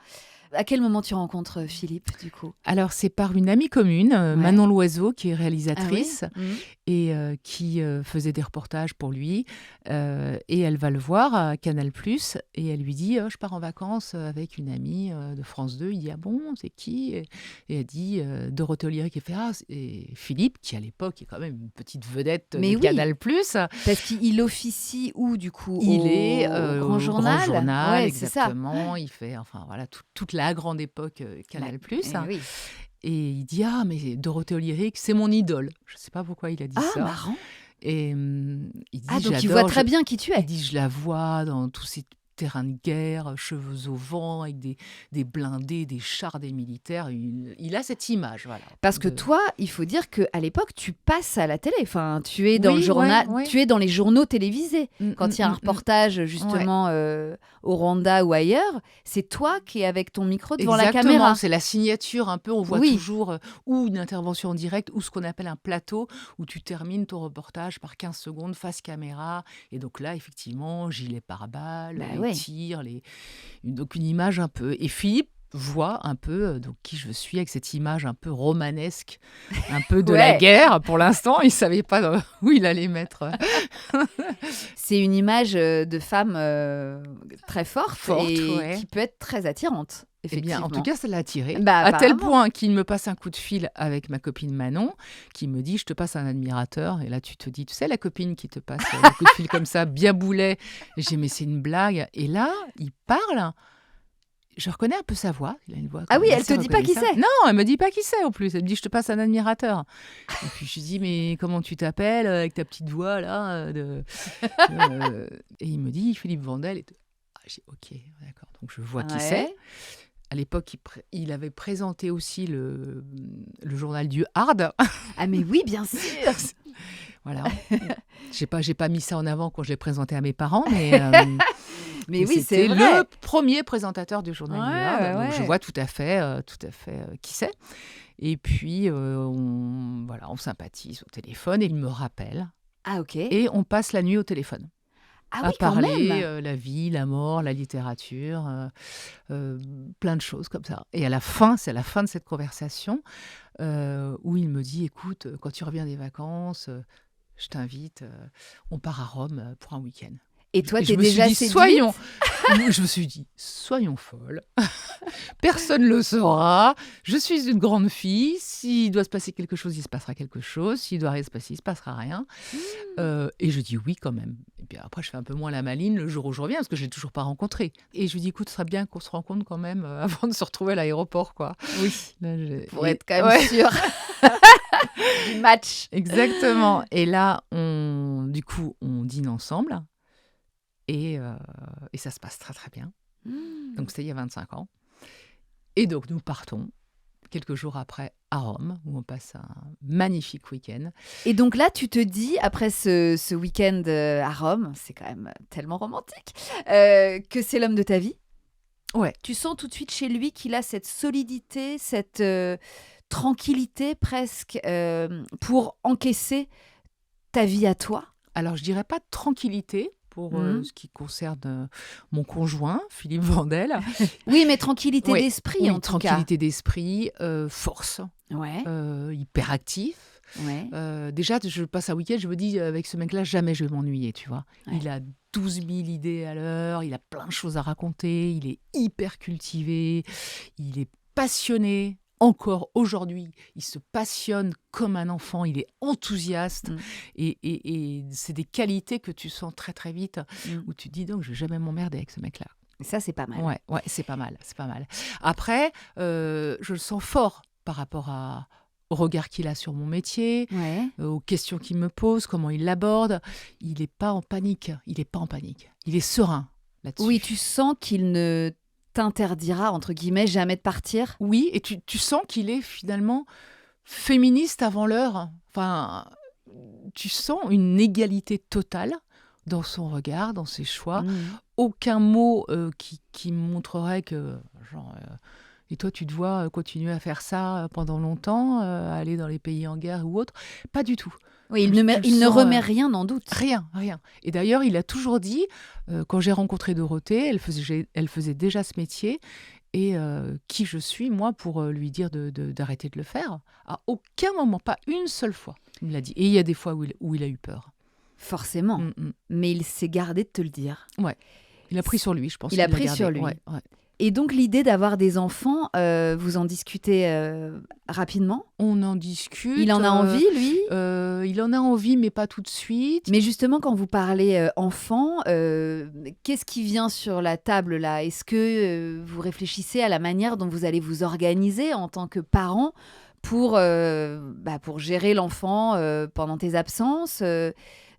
À quel moment tu rencontres Philippe, du coup? Alors, c'est par une amie commune, Manon Loiseau, qui est réalisatrice. Ah oui. Mhm. Et qui faisait des reportages pour lui. Et elle va le voir à Canal+, et elle lui dit je pars en vacances avec une amie de France 2. Il dit ah bon, c'est qui? Et elle dit Dorothée Oliry, qui fait et Philippe, qui à l'époque est quand même une petite vedette Mais de oui. Canal+. Parce qu'il officie où, du coup? Il au est au au Grand Journal. Ouais, c'est ça. exactement. Il fait voilà toute la grande époque Canal+. Eh oui. Et il dit ah mais Dorothée Oliry, c'est mon idole. Je ne sais pas pourquoi il a dit Ah, ça. marrant. Et il dit Ah, donc il j'adore, voit très bien qui tu il es. dit je la vois dans tous ces terrain de guerre, cheveux au vent, avec des blindés, des chars, des militaires. Il a cette image, voilà. Parce que toi, il faut dire qu'à l'époque, tu passes à la télé. Enfin, tu es dans le Oui, journal, ouais. tu es dans les journaux télévisés. Mm, Quand il y a un mm, mm, mm. reportage justement au Rwanda ou ailleurs, c'est toi qui es avec ton micro devant la Exactement, caméra. c'est la signature un peu, on voit Oui. toujours ou une intervention en direct ou ce qu'on appelle un plateau où tu termines ton reportage par 15 secondes face caméra. Et donc là, effectivement, gilet pare-balles, Bah les ouais. tirs, donc une image un peu. Et Philippe voit un peu donc qui je suis avec cette image un peu romanesque, un peu de la Ouais. guerre. Pour l'instant, il savait pas où il allait mettre. C'est une image de femme très forte et ouais. qui peut être très attirante, Eh effectivement. bien, en tout cas, ça l'a attiré. Bah, à tel apparemment. point qu'il me passe un coup de fil avec ma copine Manon, qui me dit, je te passe un admirateur. Et là, tu te dis, tu sais, la copine qui te passe un coup de fil comme ça, bien boulet. Et j'ai dit, mais c'est une blague. Et là, il parle. Je reconnais un peu sa voix. Il a une voix Ah oui, quand même elle assez te dit pas qui reconnaissable. c'est. Non, elle me dit pas qui c'est en plus. Elle me dit, je te passe un admirateur. Et puis je lui dis, mais comment tu t'appelles avec ta petite voix là Et il me dit, Philippe Vandel. Et tout. Ah, j'ai dit, ok, d'accord. Donc je vois qui c'est. À l'époque, il avait présenté aussi le journal du Hard. Ah mais oui, bien sûr. Voilà. J'ai pas mis ça en avant quand je l'ai présenté à mes parents, mais Mais oui, c'est c'était vrai. le premier présentateur du journal du Hard. Donc je ouais. vois tout à fait qui c'est. Et puis on sympathise au téléphone et il me rappelle Ah ok. et on passe la nuit au téléphone. Ah À oui, quand parler même. la vie, la mort, la littérature, plein de choses comme ça. Et à la fin, c'est à la fin de cette conversation où il me dit, écoute, quand tu reviens des vacances, je t'invite, on part à Rome pour un week-end. Et toi, Et t'es je me suis déjà dit, séduite. je me suis dit, soyons folles. Personne ne le saura. Je suis une grande fille. S'il doit se passer quelque chose, il se passera quelque chose. S'il doit rien se passer, il se passera rien. Et je dis oui quand même. Et puis après, je fais un peu moins la maline le jour où je reviens parce que je l'ai toujours pas rencontré. Et je lui dis, écoute, ce serait bien qu'on se rencontre quand même avant de se retrouver à l'aéroport, quoi. Oui. Là, Pour être quand même sûre du match. Exactement. Et là, du coup, on dîne ensemble. Et ça se passe très très bien. Donc c'était il y a 25 ans. Et donc nous partons quelques jours après à Rome, où on passe un magnifique week-end. Et donc là, tu te dis, après ce week-end à Rome, c'est quand même tellement romantique, que c'est l'homme de ta vie. Ouais. Tu sens tout de suite chez lui qu'il a cette solidité, cette tranquillité presque pour encaisser ta vie à toi. Alors je dirais pas de tranquillité pour ce qui concerne mon conjoint, Philippe Vandel. Oui, mais tranquillité Oui, d'esprit oui, en tout cas. tranquillité d'esprit, force, Ouais, hyperactif. ouais. Déjà, je passe un week-end, je me dis, avec ce mec-là, jamais je vais m'ennuyer, tu vois. Ouais. Il a 12 000 idées à l'heure, il a plein de choses à raconter, il est hyper cultivé, il est passionné. Encore aujourd'hui, il se passionne comme un enfant, il est enthousiaste. Et c'est des qualités que tu sens très très vite, où tu te dis donc, je vais jamais m'emmerder avec ce mec-là. Et ça, c'est pas mal. Ouais, c'est pas mal, c'est pas mal. Après, je le sens fort par rapport au regard qu'il a sur mon métier, aux questions qu'il me pose, comment il l'aborde. Il n'est pas en panique, il est serein là-dessus. Oui, tu sens qu'il ne t'interdira, entre guillemets, jamais de partir. Oui, et tu sens qu'il est finalement féministe avant l'heure. Enfin, tu sens une égalité totale dans son regard, dans ses choix. Aucun mot qui montrerait que, genre, et toi, tu te vois continuer à faire ça pendant longtemps, aller dans les pays en guerre ou autre. Pas du tout. Oui, il ne remet rien en doute. Rien. Et d'ailleurs, il a toujours dit, quand j'ai rencontré Dorothée, elle faisait déjà ce métier, et qui je suis, moi, pour lui dire d'arrêter de le faire. À aucun moment, pas une seule fois, il me l'a dit. Et il y a des fois où il a eu peur. Forcément. Mais il s'est gardé de te le dire. Ouais. Il a pris sur lui, je pense. Il a pris sur lui. Ouais. Et donc, l'idée d'avoir des enfants, vous en discutez rapidement ? On en discute. Il en a envie, lui ? Il en a envie, mais pas tout de suite. Mais justement, quand vous parlez enfants, qu'est-ce qui vient sur la table, là ? Est-ce que vous réfléchissez à la manière dont vous allez vous organiser en tant que parent pour gérer l'enfant pendant tes absences ?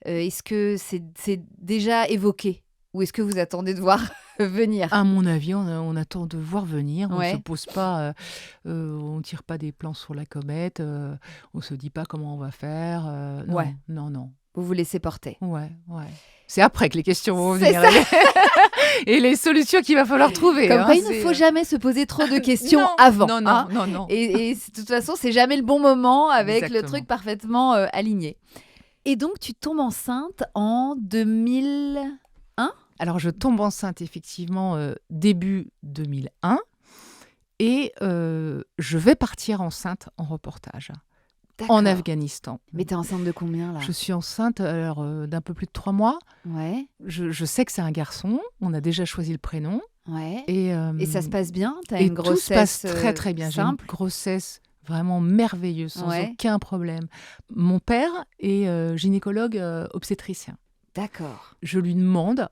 Est-ce que c'est déjà évoqué ? Ou est-ce que vous attendez de voir venir. À mon avis, on attend de voir venir. On ne Ouais. se pose pas, on ne tire pas des plans sur la comète, on ne se dit pas comment on va faire. Ouais. Non, non. Vous vous laissez porter. Ouais, ouais. C'est après que les questions vont C'est venir. Et les solutions qu'il va falloir trouver. Comme quoi, il ne c'est, faut jamais se poser trop de questions non, avant. Non, hein. non, non, non. Et de toute façon, c'est jamais le bon moment avec le Exactement. truc parfaitement aligné. Et donc, tu tombes enceinte en 2001 ? Alors, je tombe enceinte, effectivement, début 2001. Et je vais partir enceinte en reportage en Afghanistan. Mais t'es enceinte de combien, là ? Je suis enceinte alors, d'un peu plus de 3 mois. Ouais, Je sais que c'est un garçon. On a déjà choisi le prénom. ouais. Et ça se passe bien ? T'as et une tout se passe grossesse très, très bien. J'ai une simple ? grossesse vraiment merveilleuse, sans Ouais. aucun problème. Mon père est gynécologue obstétricien. D'accord. Je lui demande,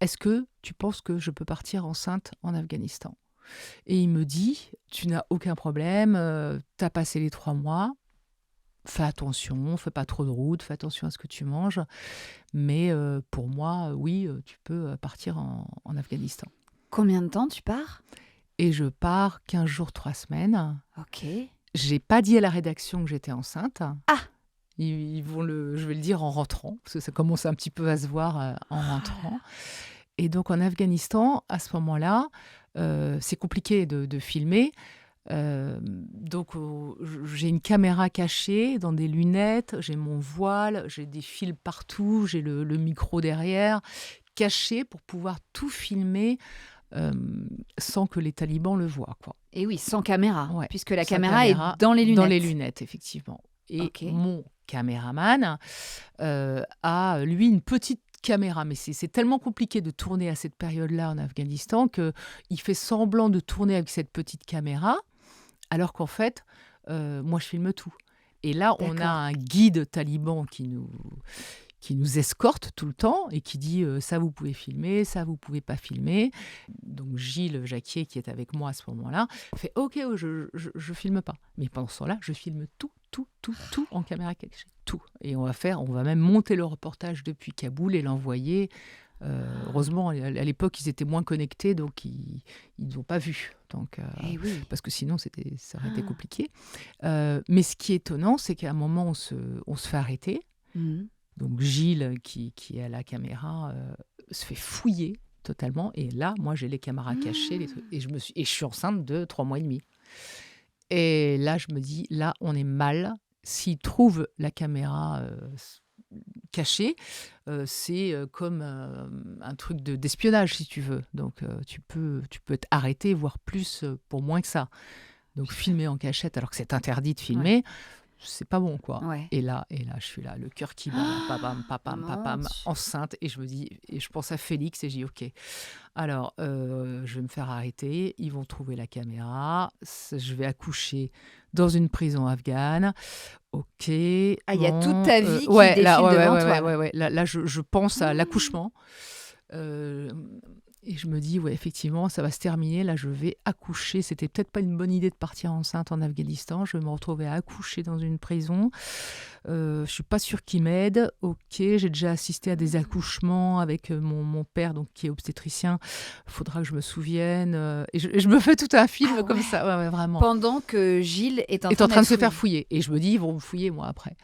est-ce que tu penses que je peux partir enceinte en Afghanistan ? Et il me dit, tu n'as aucun problème, tu as passé les 3 mois, fais attention, fais pas trop de route, fais attention à ce que tu manges. Mais pour moi, oui, tu peux partir en Afghanistan. Combien de temps tu pars ? Et je pars 15 jours, 3 semaines. Ok. J'ai pas dit à la rédaction que j'étais enceinte. Ah ! Ils vont je vais le dire en rentrant, parce que ça commence un petit peu à se voir en rentrant. Et donc en Afghanistan, à ce moment-là, c'est compliqué de filmer. Donc j'ai une caméra cachée dans des lunettes, j'ai mon voile, j'ai des fils partout, j'ai le micro derrière, caché pour pouvoir tout filmer sans que les talibans le voient, quoi. Et oui, sans caméra, Ouais, puisque la sans caméra caméra, est dans les lunettes. Dans les lunettes, effectivement. Et Ok. mon caméraman a, lui, une petite caméra. Mais c'est tellement compliqué de tourner à cette période-là en Afghanistan qu'il fait semblant de tourner avec cette petite caméra, alors qu'en fait, moi, je filme tout. Et là, on a D'accord. un guide taliban qui nous escorte tout le temps et qui dit ça vous pouvez filmer, ça vous pouvez pas filmer. Donc Gilles Jacquier, qui est avec moi à ce moment-là, fait ok, je filme pas. Mais pendant ce temps-là, je filme tout en caméra cachée, tout. Et on va même monter le reportage depuis Kaboul et l'envoyer. Heureusement, à l'époque, ils étaient moins connectés, donc ils n'ont pas vu. Donc, Eh oui. parce que sinon, ça aurait été compliqué. Mais ce qui est étonnant, c'est qu'à un moment, on se fait arrêter. Mhm. Donc Gilles, qui est à la caméra, se fait fouiller totalement. Et là, moi, j'ai les caméras cachées, les trucs, et je suis enceinte de 3 mois et demi. Et là, je me dis, là, on est mal. S'ils trouvent la caméra cachée, c'est comme un truc d'espionnage, si tu veux. Donc, tu peux être arrêté, voire plus, pour moins que ça. Donc, filmer en cachette, alors que c'est interdit de filmer, c'est pas bon, quoi. Ouais. Et là, je suis là, le cœur qui bat, papam, papam, Mon papam, Dieu. enceinte. Et je me dis, et je pense à Félix et je dis, ok, alors je vais me faire arrêter, ils vont trouver la caméra, je vais accoucher dans une prison afghane. Ok. Ah, il y a bon, toute ta vie qui ouais, défile là, devant toi. Ouais. Là, je pense à l'accouchement. Et je me dis, ouais, effectivement, ça va se terminer. Là, je vais accoucher. C'était peut-être pas une bonne idée de partir enceinte en Afghanistan. Je vais me retrouver à accoucher dans une prison. Je suis pas sûre qu'ils m'aident. Ok, j'ai déjà assisté à des accouchements avec mon père, donc qui est obstétricien. Faudra que je me souvienne. Et je me fais tout un film comme ça, ouais, vraiment. Pendant que Gilles est en train de se d'être faire fouiller. Et je me dis, ils vont me fouiller moi après.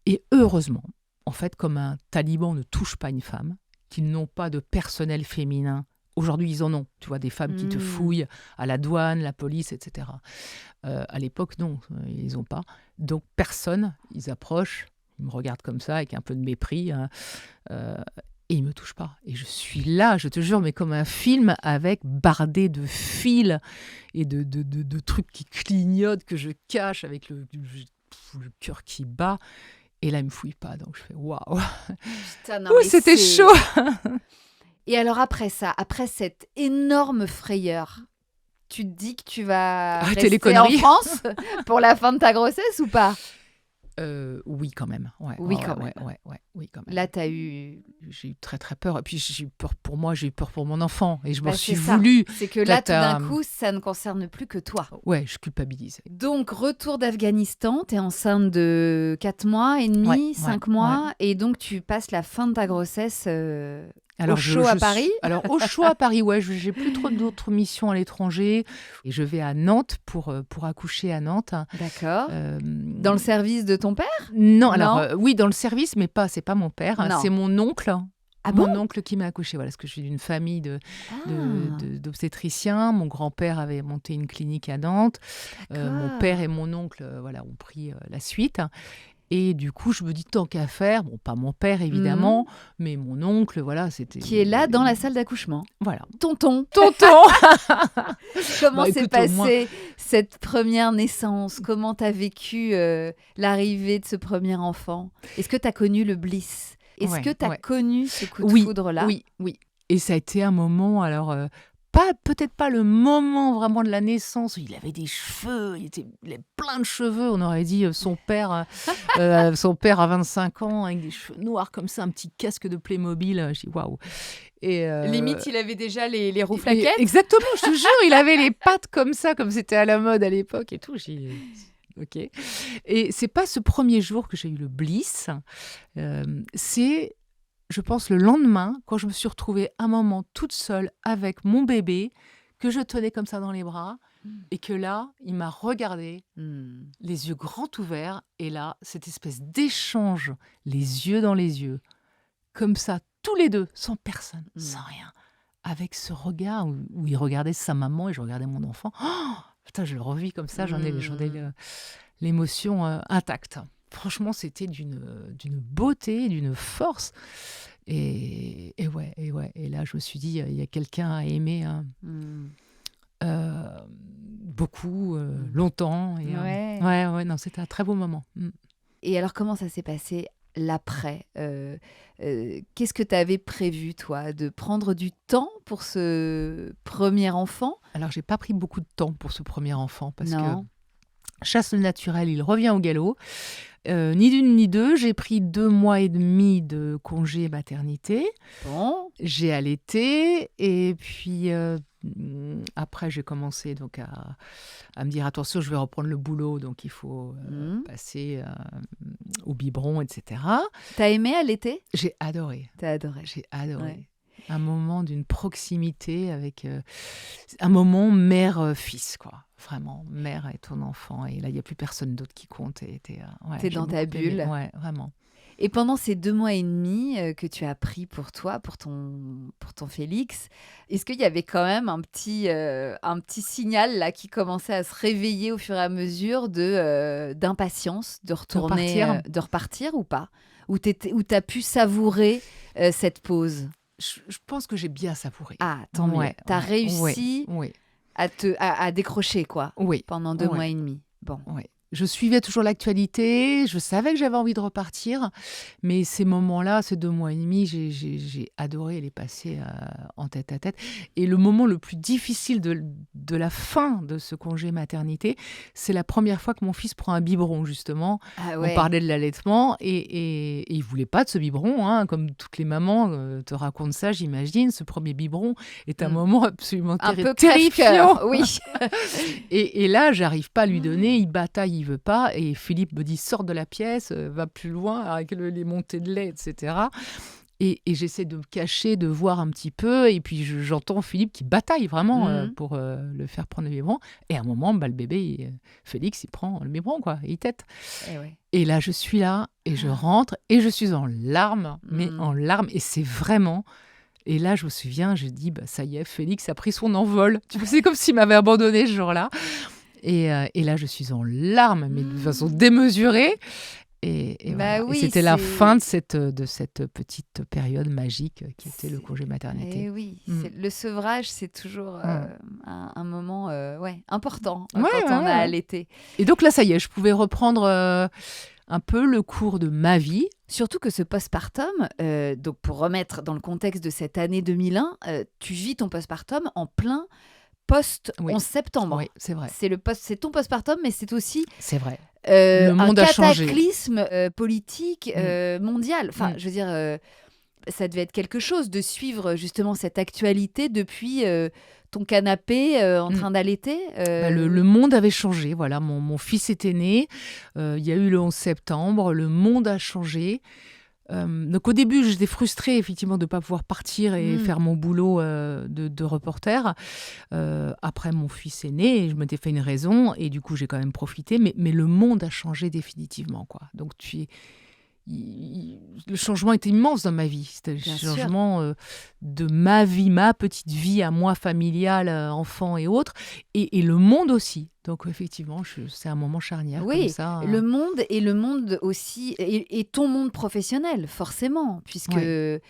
Et heureusement, en fait, comme un taliban ne touche pas une femme, qu'ils n'ont pas de personnel féminin. Aujourd'hui, ils en ont. Tu vois, des femmes qui te fouillent à la douane, la police, etc. À l'époque, non, ils n'ont pas. Donc, personne, ils approchent, ils me regardent comme ça, avec un peu de mépris, hein, et ils ne me touchent pas. Et je suis là, je te jure, mais comme un film avec bardé de fils et de trucs qui clignotent, que je cache avec le cœur qui bat. Et là, il ne me fouille pas, donc je fais waouh. Putain, non, Ouh, mais c'était c'est- chaud. Et alors après ça, après cette énorme frayeur, tu te dis que tu vas Arrêtez les rester en conneries. France pour la fin de ta grossesse ou pas ? Oui, quand même. Ouais, Oui, ouais, quand ouais, même. oui, quand même. Là, t'as eu... J'ai eu très, très peur. Et puis, j'ai eu peur pour moi, j'ai eu peur pour mon enfant. Et je m'en Bah, suis c'est ça. voulu. C'est que là, tout T'as- d'un coup, ça ne concerne plus que toi. Ouais, je culpabilise. Donc, retour d'Afghanistan, t'es enceinte de 4 mois et demi, Ouais, 5 ouais, mois, et donc tu passes la fin de ta grossesse Au chaud à Paris? Alors, au chaud à Paris, ouais, j'ai plus trop d'autres missions à l'étranger. Et je vais à Nantes pour accoucher à Nantes. D'accord. Euh, Dans le service de ton père? non, Non. alors oui, dans le service, mais c'est pas mon père, Non. c'est mon oncle. Ah Mon bon? oncle qui m'a accouchée, voilà, parce que je suis d'une famille Ah, d'obstétriciens. Mon grand-père avait monté une clinique à Nantes. Mon d'accord. père et mon oncle voilà, ont pris la suite. Et du coup, je me dis, tant qu'à faire, bon, pas mon père évidemment, mais mon oncle, voilà, c'était... Qui est là dans la salle d'accouchement. Voilà. Tonton, Tonton. comment Bah, s'est écoute, au moins- passée cette première naissance? Comment t'as vécu l'arrivée de ce premier enfant? Est-ce que t'as connu le bliss? Est-ce Ouais, que t'as ouais. connu ce coup de Oui, foudre-là? oui, oui. Et ça a été un moment, alors, peut-être pas le moment vraiment de la naissance, où il avait des cheveux, il avait plein de cheveux, on aurait dit son père à 25 ans, avec des cheveux noirs comme ça, un petit casque de Playmobil, je dis waouh. Et, Limite, il avait déjà les rouflaquettes. exactement, je te jure, il avait les pattes comme ça, comme c'était à la mode à l'époque et tout. Ok. Et c'est pas ce premier jour que j'ai eu le bliss, c'est, je pense, le lendemain, quand je me suis retrouvée un moment toute seule avec mon bébé, que je tenais comme ça dans les bras, et que là, il m'a regardée, les yeux grands ouverts, et là, cette espèce d'échange, les yeux dans les yeux, comme ça, tous les deux, sans personne, sans rien, avec ce regard où il regardait sa maman et je regardais mon enfant. Oh, putain, je le revis comme ça, j'en ai l'émotion intacte. Franchement, c'était d'une beauté, d'une force. Et ouais. Et là, je me suis dit, il y a quelqu'un à aimer beaucoup, longtemps. Et, ouais, non, c'était un très beau moment. Et alors, comment ça s'est passé l'après? Qu'est-ce que tu avais prévu, toi, de prendre du temps pour ce premier enfant? Alors, j'ai pas pris beaucoup de temps pour ce premier enfant parce Non. que chasse le naturel, il revient au galop. Ni d'une ni deux, j'ai pris 2 mois et demi de congé maternité. Bon. J'ai allaité et puis après j'ai commencé donc à me dire attention, je vais reprendre le boulot, donc il faut passer au biberon, etc. T'as aimé allaiter? J'ai adoré. T'as adoré. J'ai adoré. Ouais. Un moment d'une proximité avec un moment mère-fils, quoi. Vraiment, mère et ton enfant. Et là, il n'y a plus personne d'autre qui compte. T'es T'es dans ta bulle. Ouais, vraiment. Et pendant ces 2 mois et demi que tu as pris pour toi, pour ton Félix, est-ce qu'il y avait quand même un petit signal là qui commençait à se réveiller au fur et à mesure d'impatience de retourner, de repartir ou pas? Ou t'as pu savourer cette pause? Je pense que j'ai bien savouré. Ah, tant mieux. T'as réussi ouais. à décrocher, quoi, pendant 2 mois et demi. Bon. Ouais. Je suivais toujours l'actualité, je savais que j'avais envie de repartir, mais ces moments-là, ces 2 mois et demi, j'ai adoré les passer en tête à tête. Et le moment le plus difficile de la fin de ce congé maternité, c'est la première fois que mon fils prend un biberon, justement. Ah ouais. On parlait de l'allaitement et il ne voulait pas de ce biberon, hein, comme toutes les mamans te racontent ça, j'imagine. Ce premier biberon est un moment absolument terrifiant. Oui. Et là, j'arrive pas à lui donner, il bataille, il veut pas, et Philippe me dit sors de la pièce, va plus loin avec les montées de lait, etc. Et j'essaie de me cacher, de voir un petit peu, et puis j'entends Philippe qui bataille vraiment pour le faire prendre le biberon. Et à un moment, le bébé, Félix, il prend le biberon, quoi, et il tète. Et là, je suis là, et je rentre, et je suis en larmes, mais en larmes, et c'est vraiment... Et là, je me souviens, je dis, ça y est, Félix a pris son envol. Tu sais, c'est comme s'il m'avait abandonné ce jour-là. Et là, je suis en larmes, mais de façon démesurée. Et c'était la fin de cette petite période magique qui était le congé maternité. Et oui, le sevrage, c'est toujours un moment important quand on a allaité. Et donc là, ça y est, je pouvais reprendre un peu le cours de ma vie. Surtout que ce postpartum, donc pour remettre dans le contexte de cette année 2001, tu vis ton postpartum en plein post-11 septembre. Oui, c'est vrai. C'est ton postpartum, mais c'est aussi c'est vrai. Le monde un a changé. cataclysme politique mondial. Enfin, je veux dire, ça devait être quelque chose de suivre justement cette actualité depuis ton canapé en train d'allaiter. Le monde avait changé. Voilà, mon fils était né. Il y a eu le 11 septembre. Le monde a changé. Donc au début, j'étais frustrée effectivement de ne pas pouvoir partir et Mm. faire mon boulot de reporter. Après, mon fils est né et je m'étais fait une raison et du coup, j'ai quand même profité. Mais le monde a changé définitivement, quoi. Donc le changement était immense dans ma vie. C'était le Bien sûr. changement de ma vie, ma petite vie à moi, familiale, enfant et autres, et le monde aussi. Donc effectivement, c'est un moment charnière comme Oui, ça. le monde et le monde aussi, et ton monde professionnel, forcément, puisque Ouais.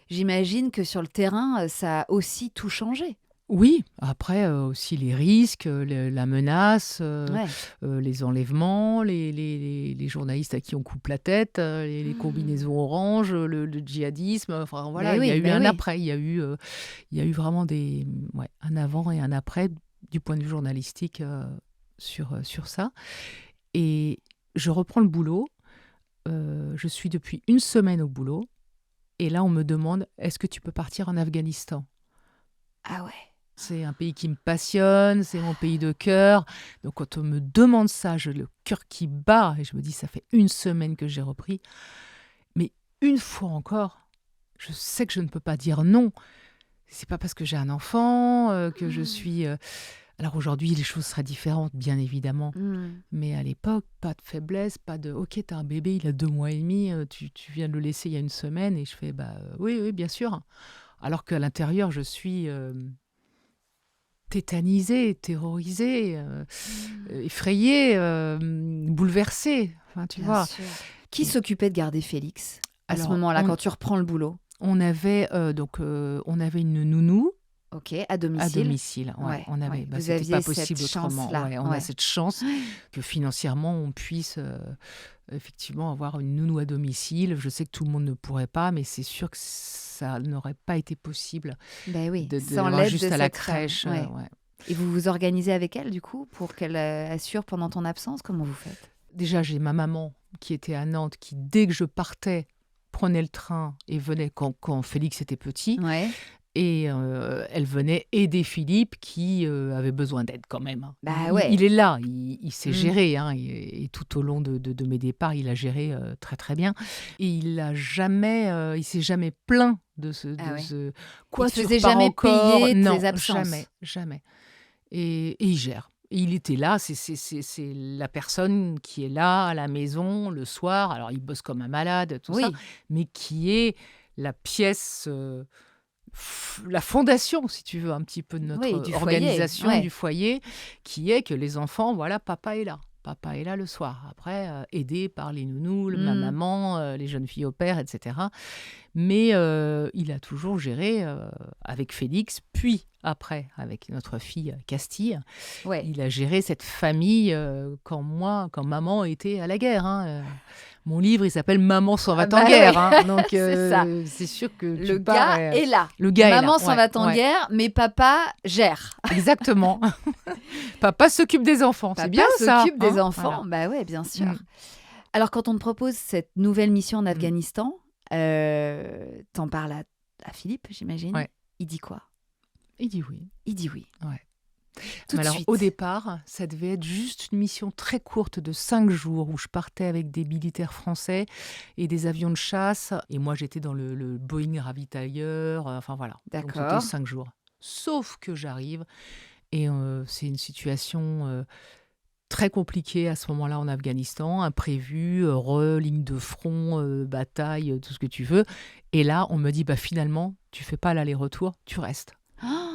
j'imagine que sur le terrain, ça a aussi tout changé. Oui, après aussi les risques, la menace, Ouais. les enlèvements, les journalistes à qui on coupe la tête, les combinaisons oranges, le djihadisme. Enfin voilà, il y a eu Ben un oui. après, il y a eu vraiment un avant et un après du point de vue journalistique sur ça. Et je reprends le boulot. Je suis depuis une semaine au boulot. Et là, on me demande, est-ce que tu peux partir en Afghanistan? Ah ouais. C'est un pays qui me passionne, c'est mon pays de cœur. Donc quand on me demande ça, j'ai le cœur qui bat et je me dis, ça fait une semaine que j'ai repris. Mais une fois encore, je sais que je ne peux pas dire non. C'est pas parce que j'ai un enfant que je suis... Alors aujourd'hui, les choses seraient différentes, bien évidemment. Mm. Mais à l'époque, pas de faiblesse, pas de OK, t'as un bébé, il a 2 mois et demi, tu viens de le laisser il y a une semaine. Et je fais oui, oui, bien sûr. Alors qu'à l'intérieur, je suis tétanisée, terrorisée, effrayée, bouleversée. Enfin, tu Bien vois. sûr. Qui s'occupait de garder Félix à ce Alors, moment-là, quand tu reprends le boulot? on avait une nounou Ok, à à domicile. domicile. Ouais, Ouais, on avait. ouais. Vous C'était pas aviez cette possible autrement. chance-là. Ouais, on a Ouais. cette chance que financièrement on puisse effectivement avoir une nounou à domicile. Je sais que tout le monde ne pourrait pas, mais c'est sûr que ça n'aurait pas été possible Ben oui, de sans l'avoir l'aide juste de à la cette femme. crèche. Ouais. Ouais. Et vous vous organisez avec elle, du coup, pour qu'elle assure pendant ton absence? Comment vous faites? Déjà, j'ai ma maman qui était à Nantes, qui dès que je partais prenait le train et venait quand Félix était petit. Ouais. Et elle venait aider Philippe qui avait besoin d'aide quand même, hein. Bah Il ouais. est là, il sait Mm. gérer, hein, et tout au long de mes départs, il a géré très très bien. Et il s'est jamais plaint de ce, Ah de ouais. ce Il quoi te tu faisait repars jamais encore? payer Non, tes absences. jamais, jamais. Et il gère. Et il était là, c'est la personne qui est là à la maison le soir. Alors il bosse comme un malade, tout ça, Oui, mais qui est la pièce. La fondation, si tu veux, un petit peu de oui, notre du foyer. organisation Ouais. du foyer, qui est que les enfants, voilà, papa est là. Papa est là le soir. Après, aidé par les nounous, ma Mm. maman, les jeunes filles au père, etc. Mais il a toujours géré avec Félix, puis après avec notre fille Castille. Ouais. Il a géré cette famille quand maman était à la guerre, hein. Mon livre, il s'appelle Maman s'en va Ah en bah guerre, ouais. hein. Donc C'est ça. c'est sûr que Le tu pars. gars est là. Le gars est là. Maman s'en Ouais, va en ouais. guerre, mais papa gère. Exactement. Papa s'occupe des enfants. C'est Papa bien ça, s'occupe des hein. enfants. Voilà. Bah ouais, bien sûr. Mm. Alors, quand on te propose cette nouvelle mission en Mm. Afghanistan, t'en parles à Philippe, j'imagine. Ouais. Il dit quoi? Il dit oui. Il dit oui. Ouais. Tout Mais de alors, suite. au départ, ça devait être juste une mission très courte de 5 jours où je partais avec des militaires français et des avions de chasse. Et moi, j'étais dans le Boeing ravitailleur. Enfin, voilà. Donc, c'était D'accord. 5 jours. Sauf que j'arrive et c'est une situation très compliquée à ce moment-là en Afghanistan, imprévue, ligne de front, bataille, tout ce que tu veux. Et là, on me dit, finalement, tu fais pas l'aller-retour, tu restes. Ah,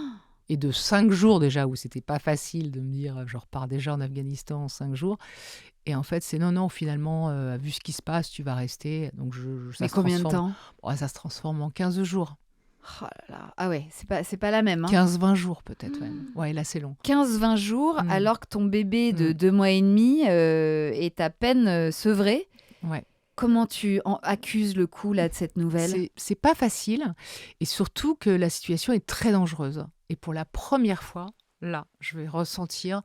Et de 5 jours déjà, où c'était pas facile de me dire, je repars déjà en Afghanistan en 5 jours. Et en fait, c'est non, finalement, vu ce qui se passe, tu vas rester. Donc, ça mais se combien de transforme. temps? Ouais, ça se transforme en 15 jours. Oh là là. Ah ouais, c'est pas la même. Hein. 15-20 jours peut-être même. Ouais, là, c'est long. 15-20 jours, Mm. alors que ton bébé de Mm. 2 mois et demi est à peine sevré. Ouais. Comment tu accuses le coup là, de cette nouvelle? C'est pas facile. Et surtout que la situation est très dangereuse. Et pour la première fois, là, je vais ressentir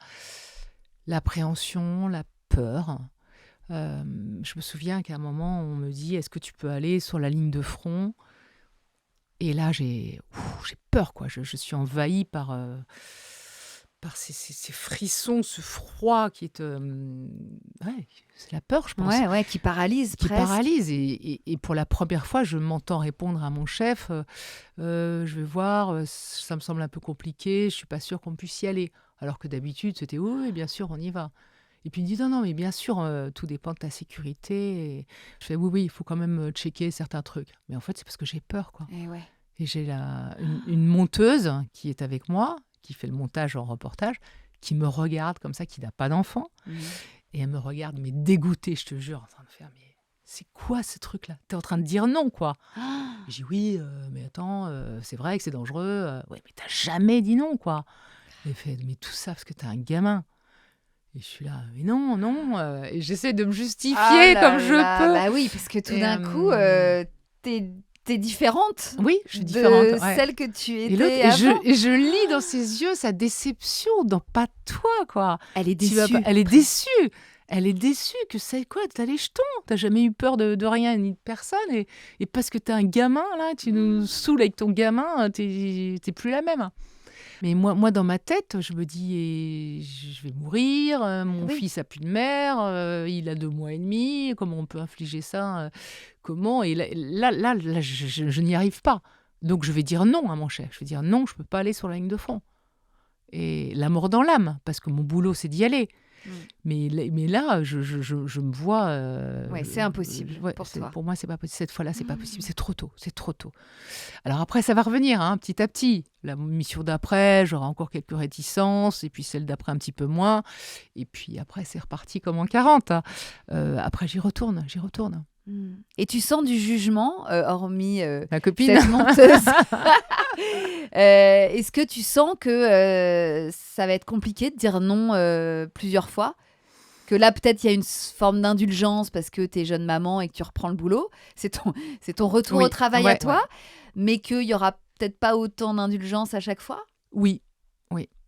l'appréhension, la peur. Je me souviens qu'à un moment, on me dit, est-ce que tu peux aller sur la ligne de front? Et là, j'ai peur, quoi. Je suis envahie par ces frissons, ce froid qui est... ouais, c'est la peur, je pense. Ouais, ouais, qui paralyse Qui presque. paralyse. Et pour la première fois, je m'entends répondre à mon chef, je vais voir, ça me semble un peu compliqué, je suis pas sûre qu'on puisse y aller. Alors que d'habitude, c'était oui, oui, bien sûr, on y va. Et puis il me dit non, non, mais bien sûr, tout dépend de ta sécurité. Et je fais oui, oui, il faut quand même checker certains trucs. Mais en fait, c'est parce que j'ai peur, quoi. Et ouais. Et j'ai une monteuse qui est avec moi, qui fait le montage en reportage, qui me regarde comme ça, qui n'a pas d'enfant. Et elle me regarde, mais dégoûtée, je te jure, en train de faire, mais c'est quoi ce truc-là? T'es en train de dire non, quoi. Et j'ai dit, oui, mais attends, c'est vrai que c'est dangereux. Ouais, mais t'as jamais dit non, quoi. Elle fait, mais tout ça parce que t'as un gamin. Et je suis là, mais non, non. Et j'essaie de me justifier comme je peux. Bah oui, parce que tout Et, d'un coup, t'es différente oui, je suis différente. de Ouais. celle que tu Et l'autre, étais avant. et je lis dans ses yeux sa déception, dans pas toi, quoi. Elle est Tu vas déçue. pas- Elle est déçue. Elle est déçue que c'est quoi? T'as les jetons. T'as jamais eu peur de rien ni de personne. Et parce que t'as un gamin, là, tu nous saoules avec ton gamin, t'es plus la même. Mais moi, dans ma tête, je me dis, je vais mourir, mon Oui. fils a plus de mère, il a 2 mois et demi, comment on peut infliger ça comment? Et là, je n'y arrive pas. Donc je vais dire non à mon chef. Je vais dire non, je ne peux pas aller sur la ligne de front. Et la mort dans l'âme, parce que mon boulot, c'est d'y aller. Mais là, je me vois... Ouais, c'est impossible pour toi. Pour moi, c'est pas possible. Cette fois-là, c'est pas possible. C'est trop tôt. C'est trop tôt. Alors après, ça va revenir, hein, petit à petit. La mission d'après, j'aurai encore quelques réticences. Et puis celle d'après, un petit peu moins. Et puis après, c'est reparti comme en 40. Hein. Après, j'y retourne. Et tu sens du jugement, hormis Ma copine. cette menteuse. Est-ce que tu sens que ça va être compliqué de dire non plusieurs fois? Que là, peut-être, il y a une forme d'indulgence parce que tu es jeune maman et que tu reprends le boulot. C'est ton retour Oui, au travail ouais, à toi, mais qu'il n'y aura peut-être pas autant d'indulgence à chaque fois? Oui.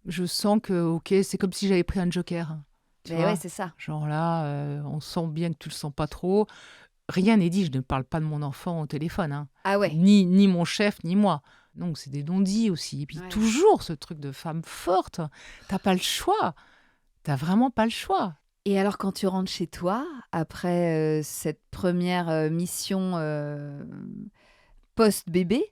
Je sens que, ok, c'est comme si j'avais pris un joker. Tu Mais vois, ouais, c'est ça. genre là, on sent bien que tu le sens pas trop. Rien n'est dit, je ne parle pas de mon enfant au téléphone. Hein. Ah ouais. Ni mon chef, ni moi. Donc c'est des non-dits aussi. Et puis Ouais. toujours ce truc de femme forte. T'as pas le choix. T'as vraiment pas le choix. Et alors, quand tu rentres chez toi, après cette première mission post-bébé,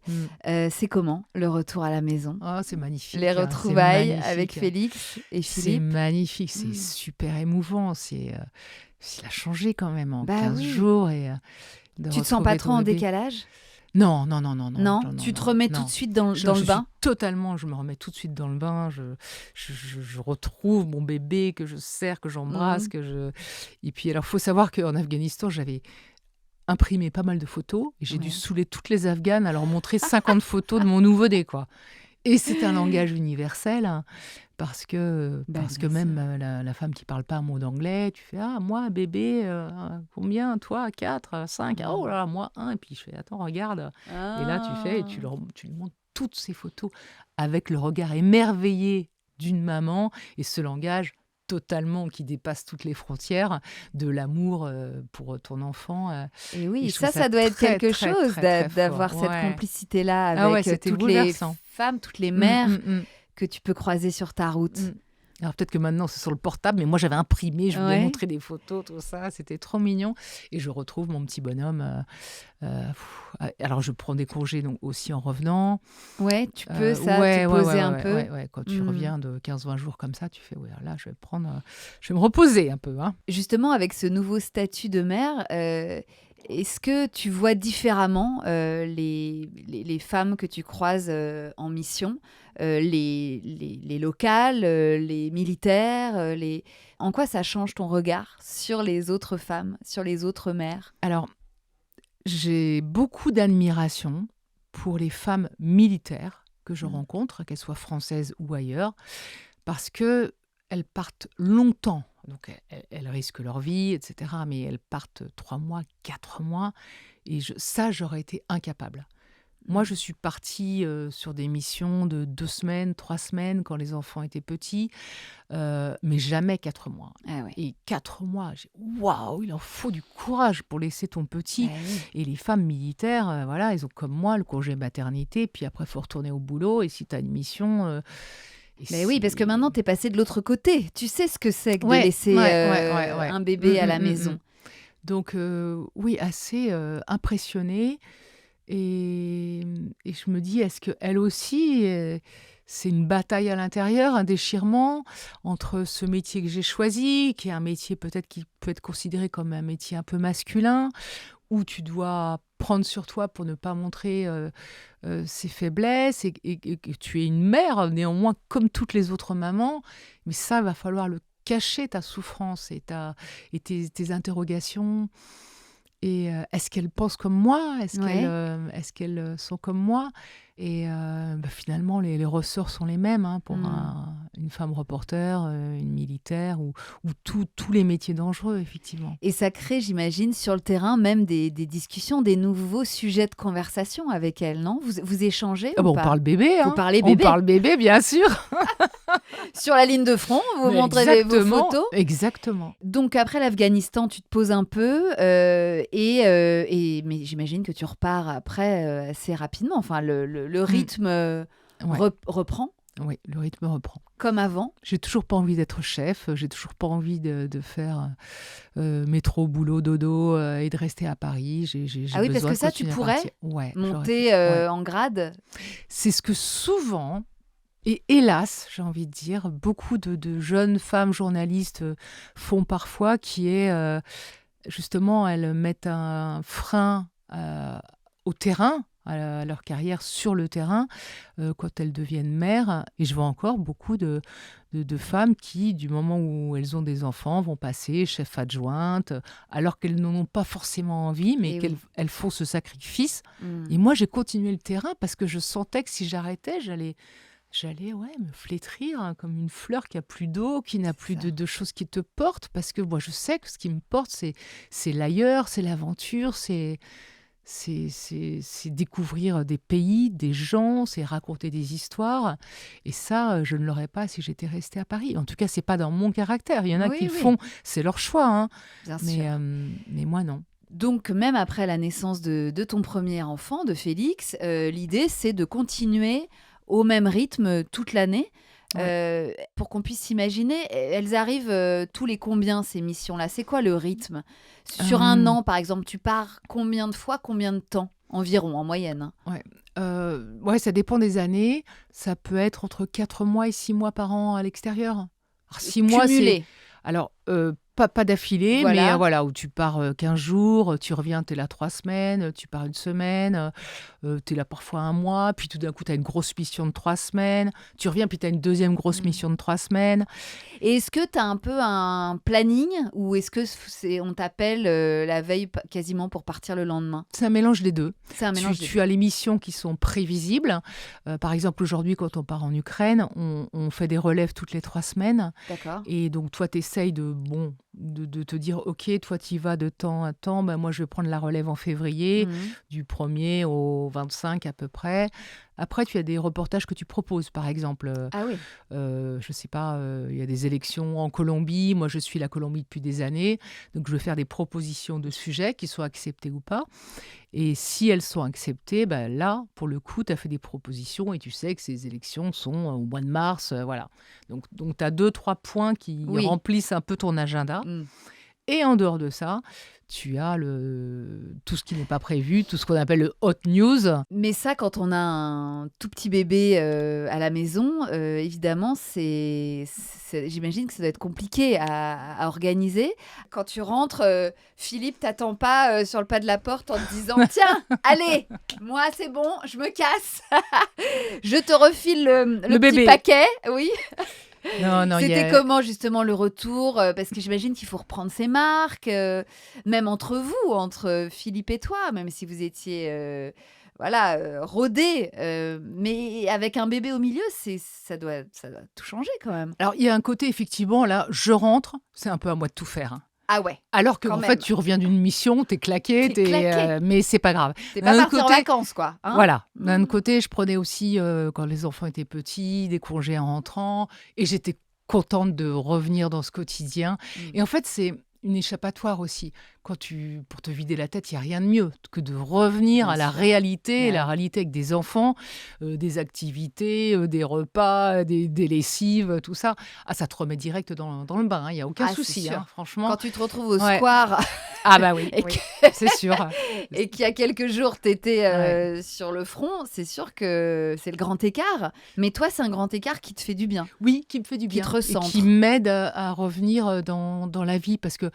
c'est comment le retour à la maison? Oh, c'est magnifique. Les hein, retrouvailles c'est magnifique. avec Félix et C'est Philippe? magnifique, c'est super émouvant. Il a changé quand même en Bah 15 oui. jours. Et, Tu te sens pas trop en décalage? Non. Non, tu te remets tout de suite dans le bain? Je me remets tout de suite dans le bain. Je retrouve mon bébé que je serre, que j'embrasse. Et puis, alors, il faut savoir qu'en Afghanistan, j'avais imprimé pas mal de photos. Et j'ai dû saouler toutes les Afghanes à leur montrer 50 photos de mon nouveau-né, quoi. Et c'est un langage universel, hein, parce que même la femme qui parle pas un mot d'anglais, tu fais « Ah, moi, bébé, combien? Toi, 4, 5 oh là là, moi, 1. » Et puis je fais « Attends, regarde. » Et là, tu fais, et tu lui montres toutes ces photos avec le regard émerveillé d'une maman et ce langage totalement qui dépasse toutes les frontières de l'amour pour ton enfant. Et oui, Et je trouve ça doit être très, quelque très, chose très, très d'avoir fort. cette Ouais. complicité-là Ah ouais, avec c'était toutes les bouleversant. femmes, toutes les mères que tu peux croiser sur ta route. Alors peut-être que maintenant c'est sur le portable, mais moi j'avais imprimé, je voulais Ouais. montrer des photos, tout ça, c'était trop mignon. Et je retrouve mon petit bonhomme. Alors je prends des congés donc aussi en revenant. Ouais, tu peux te poser un peu. Ouais. Quand tu reviens de 15-20 jours comme ça, tu fais ouais, là je vais me reposer un peu. Hein. Justement, avec ce nouveau statut de mère, est-ce que tu vois différemment les femmes que tu croises en mission, les locales, les militaires, en quoi ça change ton regard sur les autres femmes, sur les autres mères? Alors, j'ai beaucoup d'admiration pour les femmes militaires que je rencontre, qu'elles soient françaises ou ailleurs, parce qu'elles partent longtemps. Donc, elles risquent leur vie, etc. Mais elles partent 3 mois, 4 mois. Et j'aurais été incapable. Moi, je suis partie sur des missions de 2 semaines, 3 semaines, quand les enfants étaient petits, mais jamais 4 mois. Ah ouais. Et 4 mois, waouh, il en faut du courage pour laisser ton petit. Oui. Et les femmes militaires, voilà, elles ont comme moi le congé maternité, puis après, il faut retourner au boulot. Et si tu as une mission... Et Mais oui, parce que maintenant, tu es passé de l'autre côté. Tu sais ce que c'est que de Ouais, laisser ouais. un bébé à la Mm. maison. Donc, oui, assez impressionnée. Et je me dis, est-ce qu'elle aussi, c'est une bataille à l'intérieur, un déchirement entre ce métier que j'ai choisi, qui est un métier peut-être qui peut être considéré comme un métier un peu masculin, où tu dois prendre sur toi pour ne pas montrer ses faiblesses, et que tu es une mère, néanmoins, comme toutes les autres mamans. Mais ça, va falloir le cacher, ta souffrance et tes interrogations. Et est-ce qu'elles pensent comme moi? Est-ce qu'elles sont comme moi? Et finalement, les ressorts sont les mêmes, hein, pour une femme reporter, une militaire, ou tous les métiers dangereux, effectivement. Et ça crée, j'imagine, sur le terrain, même des discussions, des nouveaux sujets de conversation avec elle, non? Vous échangez ou On pas? parle bébé, Vous hein. parlez On bébé. parle bébé, bien sûr. Sur la ligne de front, vous Mais montrez vos photos. Exactement. Donc après l'Afghanistan, tu te poses un peu, mais j'imagine que tu repars après assez rapidement. Enfin, le rythme Ouais. reprend Oui, le rythme reprend. comme avant. J'ai toujours pas envie d'être chef, j'ai toujours pas envie de faire métro, boulot, dodo, et de rester à Paris. J'ai Ah oui, parce besoin que de ça, tu continuer à pourrais partir. Ouais, monter ouais. en grade. C'est ce que souvent, et hélas, j'ai envie de dire, beaucoup de jeunes femmes journalistes font parfois, qui est justement, elles mettent un frein au terrain, à leur carrière sur le terrain, quand elles deviennent mères. Et je vois encore beaucoup de femmes qui, du moment où elles ont des enfants, vont passer chef adjointe, alors qu'elles n'en ont pas forcément envie, mais Eh qu'elles oui. elles font ce sacrifice. Mm. Et moi, j'ai continué le terrain parce que je sentais que si j'arrêtais, j'allais me flétrir, hein, comme une fleur qui a plus d'eau, qui n'a plus ça. de choses qui te portent, parce que moi je sais que ce qui me porte, c'est l'ailleurs, c'est l'aventure, c'est découvrir des pays, des gens, c'est raconter des histoires. Et ça, je ne l'aurais pas si j'étais restée à Paris. En tout cas, c'est pas dans mon caractère. Il y en a Oui, qui le oui. font, c'est leur choix, hein. Bien Mais, sûr. mais moi, non. Donc, même après la naissance de ton premier enfant, de Félix, l'idée, c'est de continuer au même rythme toute l'année. Pour qu'on puisse s'imaginer, elles arrivent tous les combien, ces missions-là? C'est quoi le rythme? Sur un an, par exemple, tu pars combien de fois, combien de temps? Environ, en moyenne, hein. Ouais, ça dépend des années. Ça peut être entre 4 mois et 6 mois par an à l'extérieur. Alors, 6 mois, c'est... Cumulé. Alors, pas d'affilée, Voilà. mais voilà, où tu pars 15 jours, tu reviens, tu es là 3 semaines, tu pars une semaine, tu es là parfois un mois, puis tout d'un coup, tu as une grosse mission de 3 semaines, tu reviens, puis tu as une deuxième grosse mission de 3 semaines. Et est-ce que tu as un peu un planning ou est-ce que on t'appelle la veille quasiment pour partir le lendemain? C'est un mélange des deux. C'est un mélange des Tu as les missions qui sont prévisibles. Par exemple, aujourd'hui, quand on part en Ukraine, on fait des relèves toutes les 3 semaines. D'accord. Et donc, toi, tu essayes de te dire, OK, toi, tu y vas de temps à temps. Ben, moi, je vais prendre la relève en février, du 1er au 25 à peu près. Après, tu as des reportages que tu proposes, par exemple. Ah oui. Je sais pas, il y a des élections en Colombie. Moi, je suis la Colombie depuis des années. Donc, je vais faire des propositions de sujets qui soient acceptés ou pas. Et si elles sont acceptées, ben là, pour le coup, tu as fait des propositions et tu sais que ces élections sont au mois de mars. Voilà. Donc tu as 2-3 points qui remplissent un peu ton agenda. Et en dehors de ça, tu as tout ce qui n'est pas prévu, tout ce qu'on appelle le hot news. Mais ça, quand on a un tout petit bébé à la maison, évidemment, j'imagine que ça doit être compliqué à organiser. Quand tu rentres, Philippe t'attend pas sur le pas de la porte en te disant « Tiens, allez, moi c'est bon, je me casse. Je te refile le petit bébé. paquet. » Oui. Non, C'était comment justement le retour? Parce que j'imagine qu'il faut reprendre ses marques, même entre vous, entre Philippe et toi, même si vous étiez rodés, mais avec un bébé au milieu, ça doit tout changer quand même. Alors, il y a un côté, effectivement, là, je rentre, c'est un peu à moi de tout faire, hein. Ah ouais. Alors que, Quand en même. fait, tu reviens d'une mission, t'es claqué, mais c'est pas grave. T'es pas parti en vacances, quoi. Hein, voilà. D'un autre côté, je prenais aussi, quand les enfants étaient petits, des congés en rentrant, et j'étais contente de revenir dans ce quotidien. Et en fait, une échappatoire aussi. Pour te vider la tête, il n'y a rien de mieux que de revenir Bien à la sûr. réalité, Ouais. la réalité avec des enfants, des activités, des repas, des lessives, tout ça. Ah, ça te remet direct dans le bain, il n'y a aucun Ah, c'est souci, sûr. hein, franchement. Quand tu te retrouves au Ouais. square Ah bah oui, et oui, que c'est sûr. et qu'il y a quelques jours, tu étais, Ouais. sur le front, c'est sûr que c'est le grand écart. Mais toi, c'est un grand écart qui te fait du bien, Oui, qui me fait du qui te bien et qui recentre. m'aide à revenir dans la vie. Parce que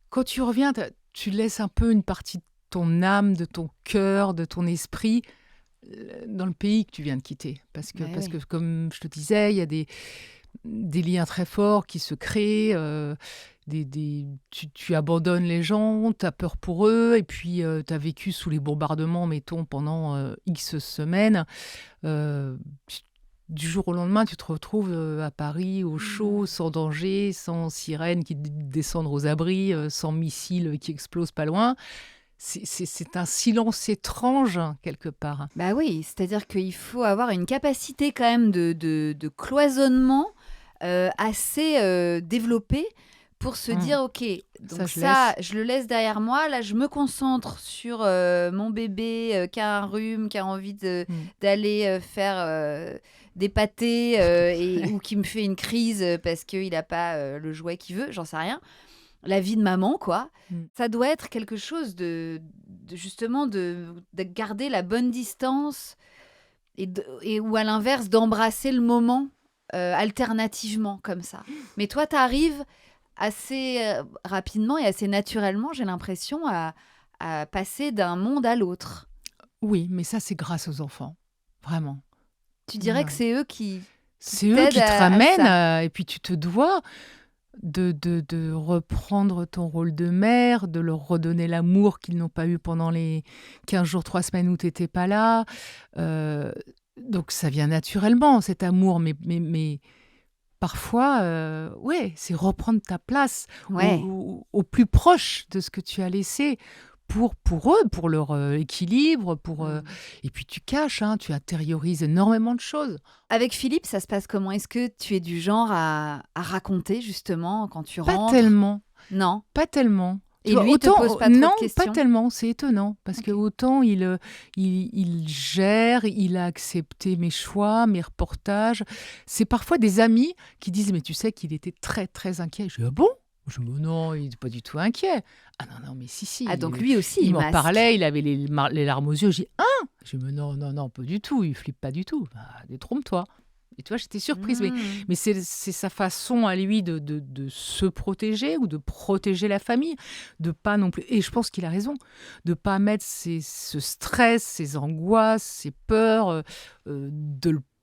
quand tu reviens, tu laisses un peu une partie de ton âme, de ton cœur, de ton esprit dans le pays que tu viens de quitter. Ouais, Parce que oui. comme je te disais, il y a des liens très forts qui se créent. Tu abandonnes les gens, tu as peur pour eux, et puis tu as vécu sous les bombardements, mettons, pendant X semaines. Euh, tu- du jour au lendemain, tu te retrouves à Paris, au chaud, Mmh. sans danger, sans sirènes qui descendent aux abris, sans missiles qui explosent pas loin. C'est un silence étrange, quelque part. Bah oui, c'est-à-dire qu'il faut avoir une capacité quand même de cloisonnement assez développée pour se Mm. dire, OK, Ça, donc je ça, laisse. je le laisse derrière moi. Là, je me concentre sur mon bébé qui a un rhume, qui a envie Mm. d'aller faire des pâtés ou qui me fait une crise parce qu'il n'a pas le jouet qu'il veut, j'en sais rien. La vie de maman, quoi. Mm. Ça doit être quelque chose justement de garder la bonne distance ou à l'inverse d'embrasser le moment alternativement comme ça. Mais toi, tu arrives assez rapidement et assez naturellement, j'ai l'impression, à passer d'un monde à l'autre. Oui, mais ça, c'est grâce aux enfants. Vraiment. Tu Ouais, dirais que ouais. c'est eux qui C'est eux t'aident qui te à ramènent, ça. et puis tu te dois de reprendre ton rôle de mère, de leur redonner l'amour qu'ils n'ont pas eu pendant les 15 jours, 3 semaines où tu n'étais pas là. Euh, donc ça vient naturellement, cet amour, mais parfois, ouais, c'est reprendre ta place Ouais. au plus proche de ce que tu as laissé pour eux, pour leur équilibre, Mm. et puis tu caches, hein, tu intériorises énormément de choses. Avec Philippe, ça se passe comment? Est-ce que tu es du genre à raconter justement quand tu Pas rentres? tellement. Non. Pas tellement. Tu Et vois, lui, il te pose autant, pas trop non, de pas questions? tellement, c'est étonnant, parce que Ok. autant il gère, il a accepté mes choix, mes reportages. C'est parfois des amis qui disent, mais tu sais qu'il était très, très inquiet. Je dis, ah bon? Je dis, non, il n'est pas du tout inquiet. Ah non, non, mais si, Ah, donc lui aussi, il il m'en masque. parlait, il avait les larmes aux yeux. Je dis, ah! Je dis, mais non, non, non, pas du tout, il flippe pas du tout. Bah, détrompe-toi. Et tu vois, j'étais surprise, Hmm. mais c'est sa façon à lui de se protéger ou de protéger la famille, de pas non plus. Et je pense qu'il a raison, de pas mettre ce stress, ses angoisses, ses peurs,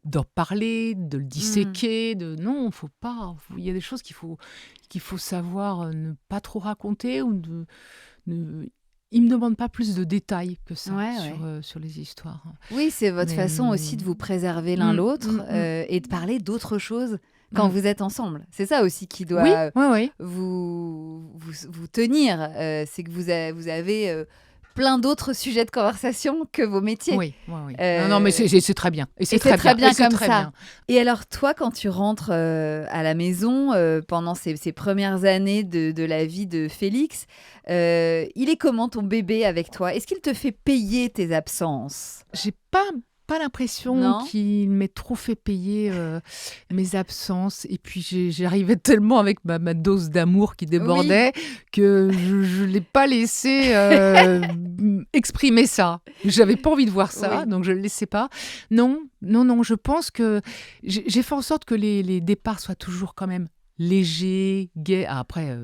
d'en parler, de le Hmm. disséquer. Non, faut pas. Il y a des choses qu'il faut savoir ne pas trop raconter ou ne- il me demande pas plus de détails que ça Ouais, ouais. sur les histoires. Oui, c'est votre Mais façon aussi de vous préserver l'un mm, l'autre mm, mm, et de parler d'autres choses quand mm. vous êtes ensemble. C'est ça aussi qui Oui, doit oui, oui. vous tenir. C'est que vous avez plein d'autres sujets de conversation que vos métiers. Oui, oui, oui. Non, non, mais Euh, c'est très bien. Et Et c'est c'est très très bien. Et bien c'est comme très ça. bien. Et alors, toi, quand tu rentres à la maison pendant ces premières années de la vie de Félix, il est comment ton bébé avec toi? Est-ce qu'il te fait payer tes absences? J'ai pas l'impression Non? qu'il m'ait trop fait payer mes absences. Et puis j'arrivais tellement avec ma dose d'amour qui Oui. débordait que je ne l'ai pas laissé exprimer ça. J'avais pas envie de voir ça, Oui. donc je ne le laissais pas. Non, non, non, je pense que j'ai fait en sorte que les départs soient toujours quand même légers, gais. Ah, après,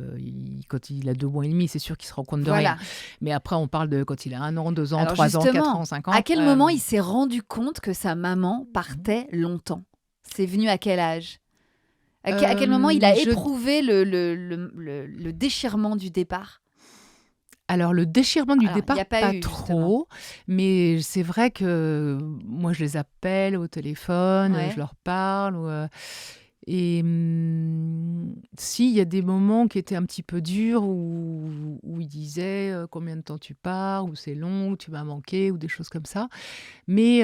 quand il a 2 mois et demi, c'est sûr qu'il se rend compte de rien. Voilà. Mais après, on parle de quand il a 1 an, 2 ans, Alors 3 ans, 4 justement, ans, 5 à ans. quel moment il s'est rendu compte que sa maman partait longtemps? C'est venu à quel âge? À quel moment il a je éprouvé le déchirement du départ? Alors, le déchirement du Alors, il n'y départ, a pas pas eu, justement. trop, mais c'est vrai que moi, je les appelle au téléphone, je Ouais. leur parle, Et si, il y a des moments qui étaient un petit peu durs où il disait combien de temps tu pars, ou c'est long, ou tu m'as manqué, ou des choses comme ça. Mais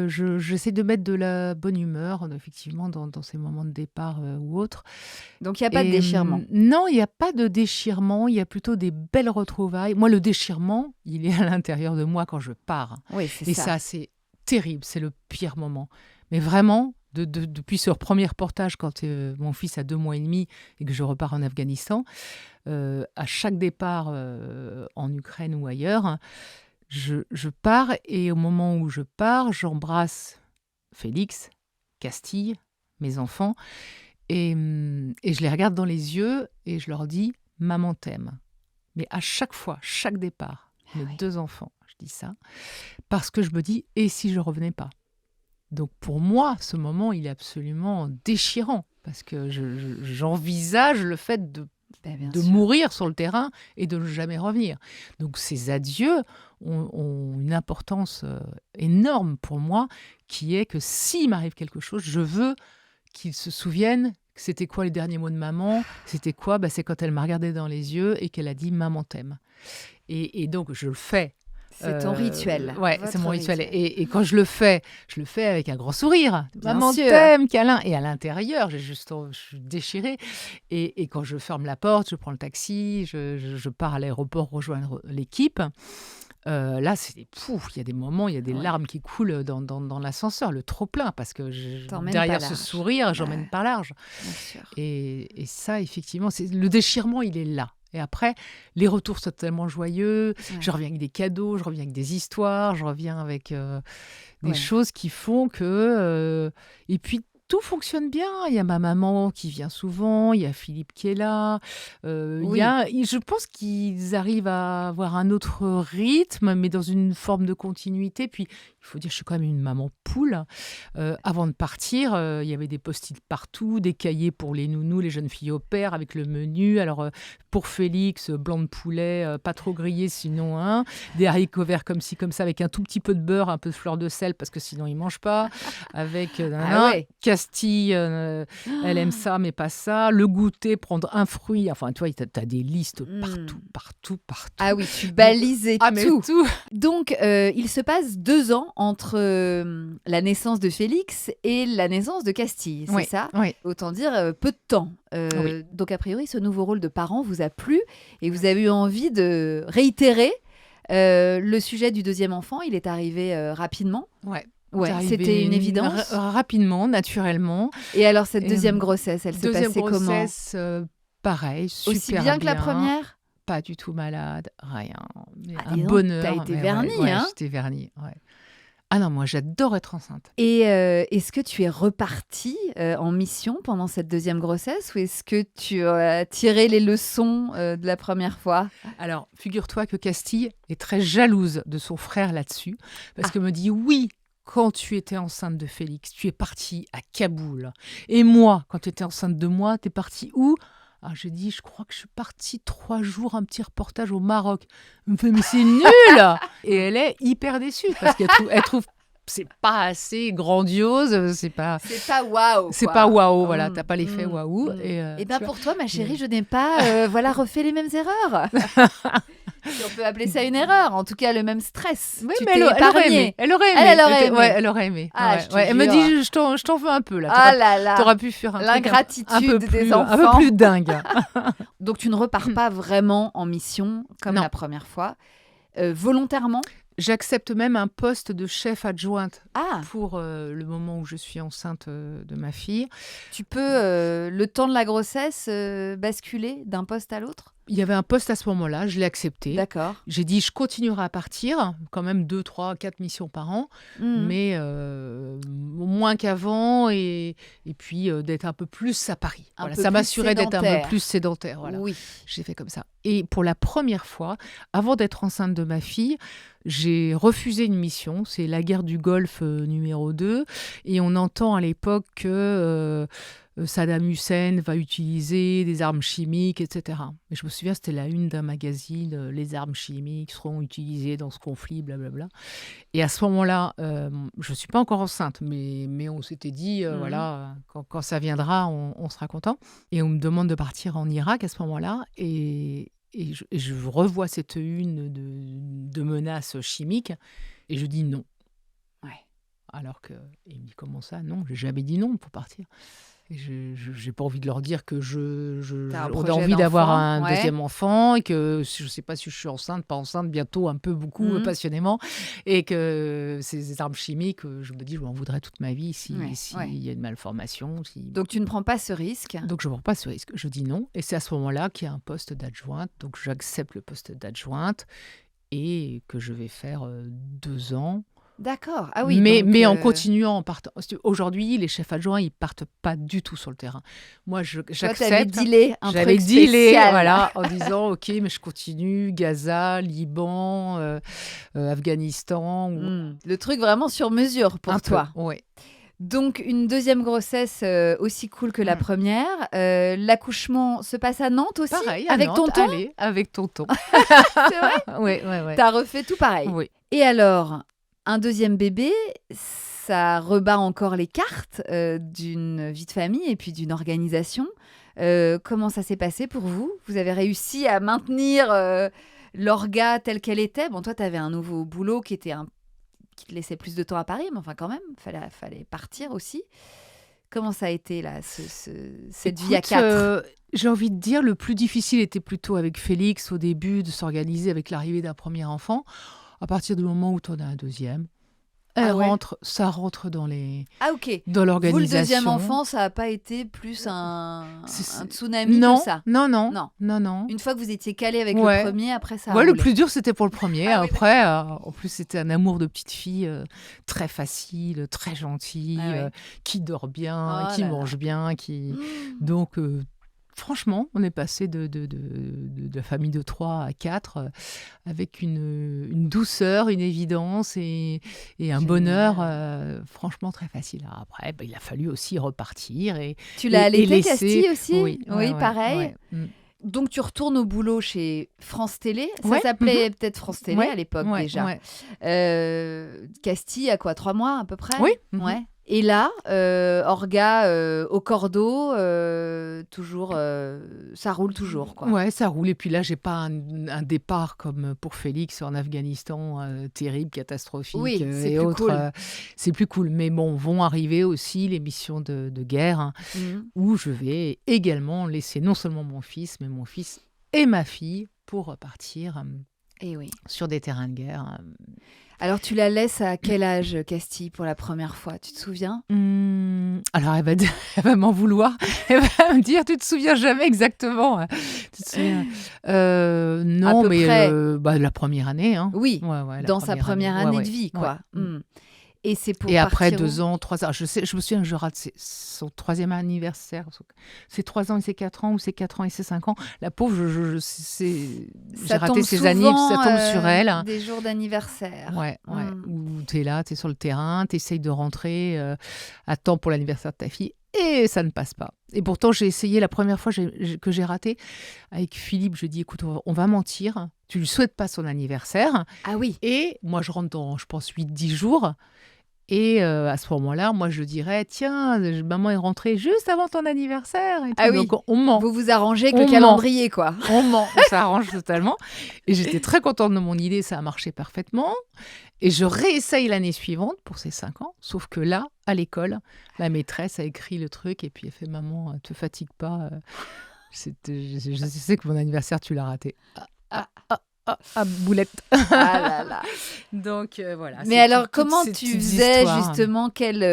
j'essaie de mettre de la bonne humeur, effectivement, dans ces moments de départ ou autres. Donc, il n'y a pas de déchirement. Non, il n'y a pas de déchirement, il y a plutôt des belles retrouvailles. Moi, le déchirement, il est à l'intérieur de moi quand je pars. Oui, c'est Et ça. ça, c'est terrible, c'est le pire moment. Mais vraiment, depuis ce premier reportage, quand mon fils a 2 mois et demi et que je repars en Afghanistan, à chaque départ en Ukraine ou ailleurs, je pars, et au moment où je pars, j'embrasse Félix, Castille, mes enfants, et je les regarde dans les yeux et je leur dis « Maman t'aime ». Mais à chaque fois, chaque départ, mes 2 enfants, je dis ça, parce que je me dis « Et si je revenais pas ?» Donc pour moi, ce moment, il est absolument déchirant, parce que j'envisage le fait de Bien sûr. mourir sur le terrain et de ne jamais revenir. Donc ces adieux ont une importance énorme pour moi, qui est que s'il m'arrive quelque chose, je veux qu'ils se souviennent que c'était quoi les derniers mots de maman. C'était quoi ? C'est quand elle m'a regardé dans les yeux et qu'elle a dit « Maman t'aime ». Et donc je le fais. C'est ton rituel. Ouais, Votre c'est mon rituel. Et quand je le fais avec un grand sourire. Bien Maman sûr. t'aime, câlin. Et à l'intérieur, je suis déchirée. Et quand je ferme la porte, je prends le taxi, je pars à l'aéroport rejoindre l'équipe. Là, il y a des moments, il y a des larmes qui coulent dans l'ascenseur, le trop-plein, parce que derrière ce sourire, j'emmène par large. Bien sûr. Et ça, effectivement, le déchirement, il est là. Et après, les retours sont tellement joyeux. Ouais. Je reviens avec des cadeaux, je reviens avec des histoires, je reviens avec des Ouais. choses qui font que... et puis, tout fonctionne bien. Il y a ma maman qui vient souvent, il y a Philippe qui est là. Oui. Je pense qu'ils arrivent à avoir un autre rythme, mais dans une forme de continuité. Puis, il faut dire, je suis quand même une maman poule. Avant de partir, il y avait des post-it partout, des cahiers pour les nounous, les jeunes filles au père, avec le menu. Alors, pour Félix, blanc de poulet, pas trop grillé, sinon des haricots verts comme ci, comme ça, avec un tout petit peu de beurre, un peu de fleur de sel, parce que sinon, ils ne mangent pas. Avec ouais. Castille, elle aime ça, mais pas ça. Le goûter, prendre un fruit. Enfin, tu vois, tu as des listes partout. Ah oui, tu balisais mais tout. tout. Donc, il se passe 2 ans entre la naissance de Félix et la naissance de Castille, c'est ça ? Oui. Autant dire peu de temps. Oui. Donc, a priori, ce nouveau rôle de parent vous a plu et vous avez eu envie de réitérer. Le sujet du 2e enfant, il est arrivé rapidement. Ouais. Ouais, c'était une évidence. Rapidement, naturellement. Et alors, cette 2e grossesse, elle se passait comment ? Deuxième grossesse, pareil, super Aussi bien que la première ? Pas du tout malade, rien. Mais Ah, un dis donc, bonheur. t'as été vernie, hein ? J'étais vernie, ouais. Ah non, moi j'adore être enceinte. Et est-ce que tu es repartie en mission pendant cette 2e grossesse, ou est-ce que tu as tiré les leçons de la première fois ? Alors, figure-toi que Castille est très jalouse de son frère là-dessus, parce qu'elle me dit oui. Quand tu étais enceinte de Félix, tu es partie à Kaboul. Et moi, quand tu étais enceinte de moi, tu es partie où ? Alors j'ai dit, je crois que je suis partie 3 jours, un petit reportage au Maroc. Elle me fait, mais c'est nul. Et elle est hyper déçue, parce qu'elle trouve c'est pas assez grandiose, c'est pas waouh. C'est pas waouh, voilà, t'as pas l'effet waouh. Et bien pour toi, ma chérie, je n'ai pas refait les mêmes erreurs. Si on peut appeler ça une erreur, en tout cas le même stress. Oui, tu mais t'es elle aurait aimé. Elle aurait aimé. Ouais, elle aurait aimé. Ah, ouais. Elle me dit, je t'en veux un peu là. Ah là là. T'aurais pu faire l'ingratitude des enfants. Un peu plus dingue. Donc tu ne repars pas vraiment en mission comme la première fois, volontairement. J'accepte même un poste de chef adjointe pour le moment où je suis enceinte de ma fille. Tu peux, le temps de la grossesse, basculer d'un poste à l'autre ? Il y avait un poste à ce moment-là, je l'ai accepté. D'accord. J'ai dit, je continuerai à partir, quand même 2, 3, 4 missions par an, mais moins qu'avant, et puis d'être un peu plus à Paris. Voilà, ça m'assurait d'être un peu plus sédentaire. Voilà. Oui. J'ai fait comme ça. Et pour la première fois, avant d'être enceinte de ma fille, j'ai refusé une mission, c'est la guerre du Golfe numéro 2, et on entend à l'époque que Saddam Hussein va utiliser des armes chimiques, etc. Et je me souviens, c'était la une d'un magazine, les armes chimiques seront utilisées dans ce conflit, blablabla. Et à ce moment-là, je ne suis pas encore enceinte, mais on s'était dit, voilà, quand ça viendra, on sera content. Et on me demande de partir en Irak à ce moment-là. Et je revois cette une de menaces chimiques et je dis non. Ouais. Alors qu'il me dit comment ça? Non, j'ai jamais dit non pour partir. Et je n'ai pas envie de leur dire que T'as un on a projet envie d'avoir d'enfant, un ouais. deuxième enfant et que je ne sais pas si je suis enceinte, pas enceinte, bientôt, un peu, beaucoup, passionnément. Et que ces armes chimiques, je me dis, je m'en voudrais toute ma vie s'il y a une malformation. Donc tu ne prends pas ce risque. Donc je ne prends pas ce risque. Je dis non. Et c'est à ce moment-là qu'il y a un poste d'adjointe. Donc j'accepte le poste d'adjointe et que je vais faire 2 ans. D'accord. Ah oui. Mais en continuant, en partant. Aujourd'hui, les chefs adjoints, ils partent pas du tout sur le terrain. Moi, j'accepte. J'avais dealé un J'avais truc dealé, spécial. voilà, en disant, ok, mais je continue. Gaza, Liban, Afghanistan. Le truc vraiment sur mesure pour toi. Oui. Donc, une deuxième grossesse aussi cool que la première. L'accouchement se passe à Nantes aussi. Pareil, avec Nantes, tonton. Allez, avec tonton. C'est vrai? Oui. T'as refait tout pareil. Oui. Et alors, un deuxième bébé, ça rebat encore les cartes d'une vie de famille et puis d'une organisation. Comment ça s'est passé pour vous? Vous avez réussi à maintenir l'orga telle qu'elle était? Bon, toi, tu avais un nouveau boulot qui te laissait plus de temps à Paris, mais enfin quand même, fallait partir aussi. Comment ça a été là, cette vie à 4? J'ai envie de dire, le plus difficile était plutôt avec Félix au début, de s'organiser avec l'arrivée d'un premier enfant. À partir du moment où tu en as un deuxième, ça rentre dans l'organisation. Vous, le deuxième enfant, ça n'a pas été plus un tsunami non, que ça? Non. Une fois que vous étiez calé avec le premier, après ça a le roulé. plus dur, c'était pour le premier. Après, en plus, c'était un amour de petite fille très facile, très gentille, qui dort bien, qui mange bien. Donc... franchement, on est passé de la famille de 3 à 4 avec une douceur, une évidence et un bonheur franchement très facile. Alors après, il a fallu aussi repartir. Tu l'as allaité, Casti, aussi? Oui, pareil. Ouais. Donc, tu retournes au boulot chez France Télé. Ça s'appelait peut-être France Télé à l'époque déjà. Casti, à quoi? 3 mois à peu près? Oui. Ouais. Et là, orga au cordeau, toujours, ça roule toujours, quoi. Ouais, ça roule. Et puis là, j'ai pas un départ comme pour Félix en Afghanistan, terrible, catastrophique c'est et plus autres. cool. C'est plus cool. Mais bon, vont arriver aussi les missions de guerre où je vais également laisser non seulement mon fils, mais mon fils et ma fille pour repartir sur des terrains de guerre. Alors, tu la laisses à quel âge, Casti, pour la première fois? Tu te souviens? Alors, elle va m'en vouloir. Elle va me dire, tu te souviens jamais exactement. Tu te souviens non, mais la première année. Hein. Oui, dans sa première année de vie, quoi. Et c'est pour après partir 2 ans, 3 ans. Je me souviens, je rate son 3e anniversaire. C'est 3 ans et c'est 4 ans, ou c'est 4 ans et c'est 5 ans. La pauvre, j'ai raté ses annives, ça tombe sur elle. Des jours d'anniversaire. Ouais. Où tu es là, tu es sur le terrain, tu essayes de rentrer à temps pour l'anniversaire de ta fille. Et ça ne passe pas. Et pourtant, j'ai essayé la première fois que j'ai raté. Avec Philippe, je dis, écoute, on va mentir. Tu lui souhaites pas son anniversaire. Ah oui. Et moi, je rentre dans, je pense, 8-10 jours. Et à ce moment-là, moi, je dirais, tiens, maman est rentrée juste avant ton anniversaire. Et tout. Ah oui. Donc, on ment. Vous vous arrangez avec le calendrier, quoi. On ment, on s'arrange totalement. Et j'étais très contente de mon idée, ça a marché parfaitement. Et je réessaye l'année suivante pour ces 5 ans. Sauf que là, à l'école, la maîtresse a écrit le truc et puis elle fait, maman, te fatigue pas. Je sais que mon anniversaire, tu l'as raté. Boulette. Ah là là. Donc voilà. Mais alors, comment tu faisais justement quel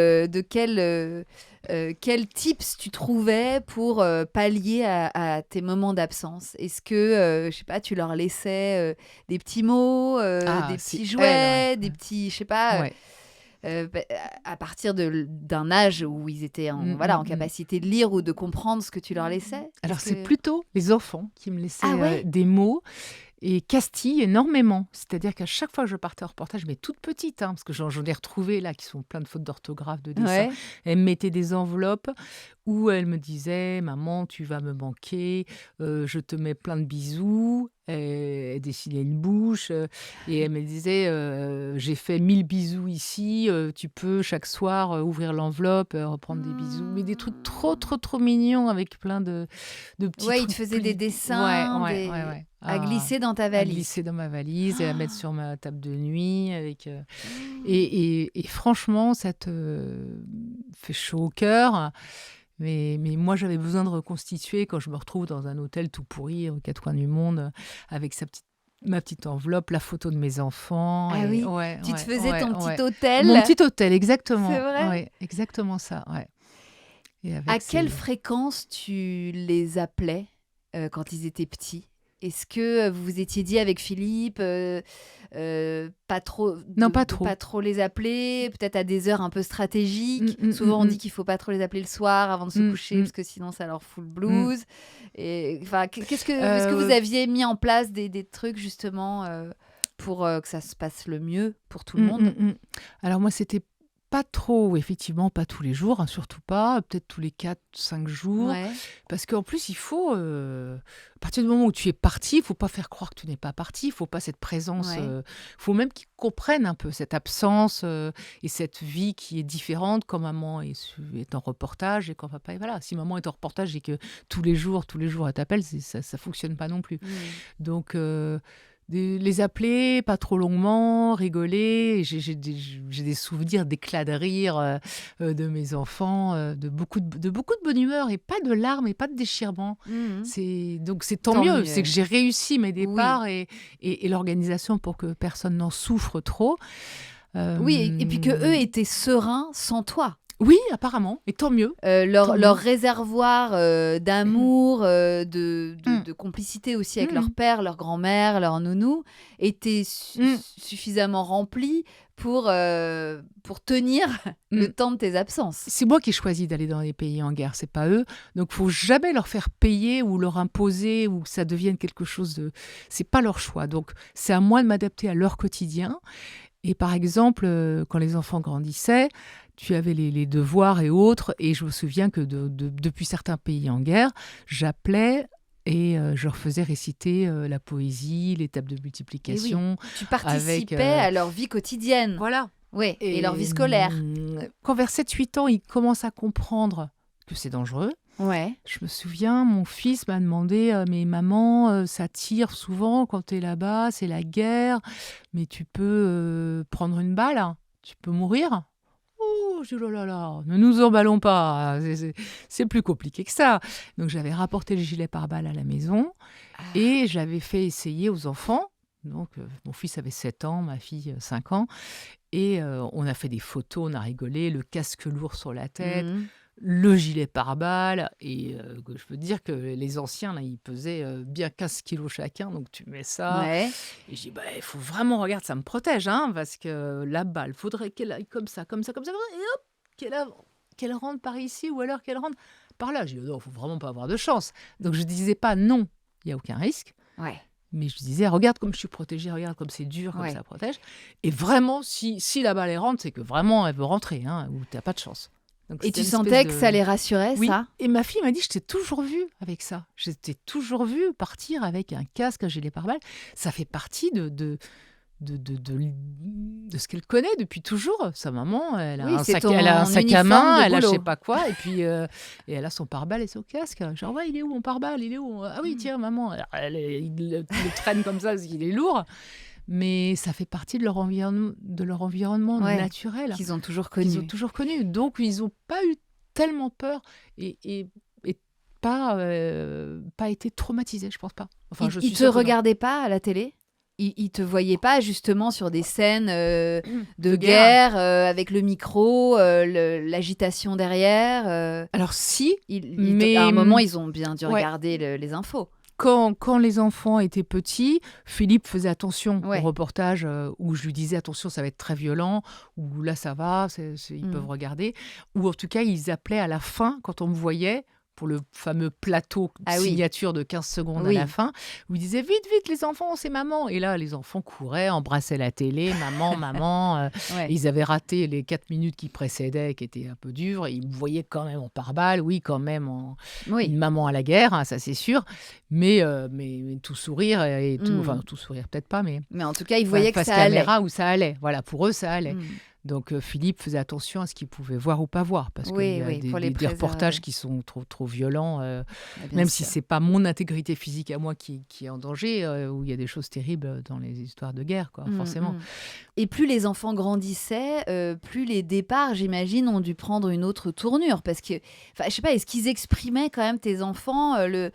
tips tu trouvais pour pallier à tes moments d'absence? Est-ce que, je sais pas, tu leur laissais des petits mots, des petits jouets, des petits, je sais pas, à partir d'un âge où ils étaient en capacité de lire ou de comprendre ce que tu leur laissais? Alors, c'est plutôt les enfants qui me laissaient des mots. Et Casti, énormément. C'est-à-dire qu'à chaque fois que je partais en reportage, mais toute petite, parce que j'en ai retrouvé là qui sont plein de fautes d'orthographe, de dessin, elle me mettait des enveloppes où elle me disait: «Maman, tu vas me manquer, je te mets plein de bisous». Elle dessinait une bouche, et elle me disait: «J'ai fait 1000 bisous ici, tu peux chaque soir, ouvrir l'enveloppe, reprendre des bisous». Mais des trucs trop, trop, trop mignons avec plein de petits Ouais, il te trucs faisait des ouais, dessins, ouais, ouais, ouais. à glisser dans ta À valise. glisser dans ma valise et à mettre sur ma table de nuit avec, Mmh. et franchement, ça te fait chaud au cœur. Mais moi, j'avais besoin de reconstituer quand je me retrouve dans un hôtel tout pourri aux quatre coins du monde, avec ma petite enveloppe, la photo de mes enfants Ah et oui, ouais, tu te ouais, faisais ouais, ton ouais. petit hôtel, Mon petit hôtel, c'est exactement. vrai? Ouais, exactement ça, ouais, et À avec quelle ces fréquence tu les appelais, quand ils étaient petits? Est-ce que, vous vous étiez dit avec Philippe, pas trop non, pas de trop. pas trop les appeler, peut-être à des heures un peu Mmh, stratégiques? mmh, mmh, Souvent on mmh. dit qu'il faut pas trop les appeler le soir avant de se Mmh, coucher mmh, parce que sinon ça leur fout le mmh. blues et enfin, qu'est-ce que est-ce que vous Heu aviez mis en place des trucs justement, pour, que ça se passe le mieux pour tout le Mmh, monde? mmh, mmh. Alors moi, c'était pas trop, effectivement, pas tous les jours, hein, surtout pas, peut-être tous les 4, 5 jours. Ouais, Parce qu'en plus, il faut, à partir du moment où tu es parti, il faut pas faire croire que tu n'es pas parti, il faut pas cette présence, ouais. faut même qu'ils comprennent un peu cette absence, et cette vie qui est différente quand maman est en reportage et quand papa est pas là. Si maman est en reportage et que tous les jours elle t'appelle, ça fonctionne pas non plus. Mmh. Donc, les appeler, pas trop longuement, rigoler. J'ai des souvenirs d'éclats de rire, de mes enfants, de beaucoup de bonne humeur et pas de larmes et pas de déchirements. Mmh. Donc c'est tant Tant mieux, c'est que mieux. j'ai réussi mes Oui. départs et l'organisation pour que personne n'en souffre trop. Oui et puis que eux Hem, étaient sereins sans toi. oui, apparemment, et tant mieux, Leur tant leur mieux. réservoir, d'amour, Mmh. de complicité aussi avec leur Mmh. père, leur grand-mère, leur nounou était Mmh. suffisamment rempli pour tenir le Mmh. temps de tes absences. C'est moi qui ai choisi d'aller dans les pays en guerre, c'est pas eux. Donc faut jamais leur faire payer ou leur imposer ou que ça devienne quelque chose de c'est pas leur choix. Donc c'est à moi de m'adapter à leur quotidien et par exemple, quand les enfants grandissaient, tu avais les devoirs et autres et je me souviens que depuis certains pays en guerre, j'appelais et je leur faisais réciter, la poésie, les tables de Et oui, multiplication tu avec, participais à leur vie quotidienne. voilà. Oui et leur vie Et scolaire. quand vers 7, 8 ans, ils commencent à comprendre que c'est dangereux. Ouais. Je me souviens, mon fils m'a demandé, «Mais maman, ça tire souvent quand tu es là-bas, c'est la guerre, mais tu peux, prendre une balle, tu peux mourir». Oh! J'ai dit: «Oh là là, ne nous emballons pas, c'est plus compliqué que ça». Donc j'avais rapporté le gilet pare-balles à la maison Ah, et j'avais fait essayer aux enfants. Donc mon fils avait 7 ans, ma fille, 5 ans et on a fait des photos, on a rigolé, le casque lourd sur la tête, mmh. le gilet pare-balles et que je peux te dire que les anciens, là, ils pesaient, bien 15 kilos chacun, donc tu mets ça Ouais. et je dis: «Bah, il faut vraiment, regarde, ça me protège, hein, parce que la balle, faudrait qu'elle aille comme ça, comme ça, comme ça, et hop, qu'elle rentre par ici ou alors qu'elle rentre par là». Je dis: «Non, faut vraiment pas avoir de chance». Donc je disais pas: «Non, il y a aucun risque». Ouais. Mais je disais: «Regarde comme je suis protégée, regarde comme c'est dur, comme Ouais. ça protège» et vraiment si la balle elle rentre, c'est que vraiment elle veut rentrer, hein, ou tu pas de chance. Donc Et c'était tu une espèce sentais que ça de les rassurait, oui, ça? et ma fille m'a dit: «Je t'ai toujours vue avec ça. Je t'ai toujours vue partir avec un casque, un gilet pare-balles». Ça fait partie de ce qu'elle connaît depuis toujours. Sa maman, Oui, c'est elle a un ton sac à uniforme main, de elle a je sais boulot. pas quoi et puis, et elle a son pare-balles et son casque. Genre: «Ouais, il est où mon pare-balles? Il est où? Ah oui, tiens maman». Alors il le traîne comme ça parce qu'il est lourd, mais ça fait partie de leur environnement Ouais, naturel qu'ils ont toujours qu'ils ont connu. toujours connu. Donc ils ont pas eu tellement peur et pas été traumatisés, je pense pas. Enfin, je Ils suis te sûre que non. regardaient pas à la télé? Ils te voyaient pas justement sur des scènes, de De guerre. guerre, avec le micro, l'agitation derrière, Alors si, à mais un moment, ils ont bien dû ouais, regarder les infos? quand les enfants étaient petits, Philippe faisait attention au Ouais. reportage, où je lui disais: «Attention, ça va être très violent» ou «Là, ça va, ils peuvent Mmh. regarder» ou en tout cas, ils appelaient à la fin, quand on me voyait, pour le fameux plateau Ah oui. signature de 15 secondes à Oui. la fin, où il disait vite, vite, les enfants, c'est maman. Et là, les enfants couraient, embrassaient la télé, maman, maman. Ouais. Ils avaient raté les 4 minutes qui précédaient, qui étaient un peu dures. Et ils me voyaient quand même en pare-balles, oui, quand même en Oui. une maman à la guerre, hein, ça c'est sûr. Mais tout sourire et tout, Mm. enfin tout sourire peut-être pas, mais Mais en tout cas, ils voyaient que face ça allait. caméra où ça allait. Voilà, pour eux ça allait. Mm. Donc Philippe faisait attention à ce qu'il pouvait voir ou pas voir, parce qu'il Oui, y a oui, pour les des reportages préserver. qui sont trop violents, Ah, bien même si sûr. c'est pas mon intégrité physique à moi qui est en danger, où il y a des choses terribles dans les histoires de guerre, quoi, forcément. Et plus les enfants grandissaient, plus les départs, j'imagine, ont dû prendre une autre tournure. Parce que, enfin, je sais pas, est-ce qu'ils exprimaient quand même, tes enfants, le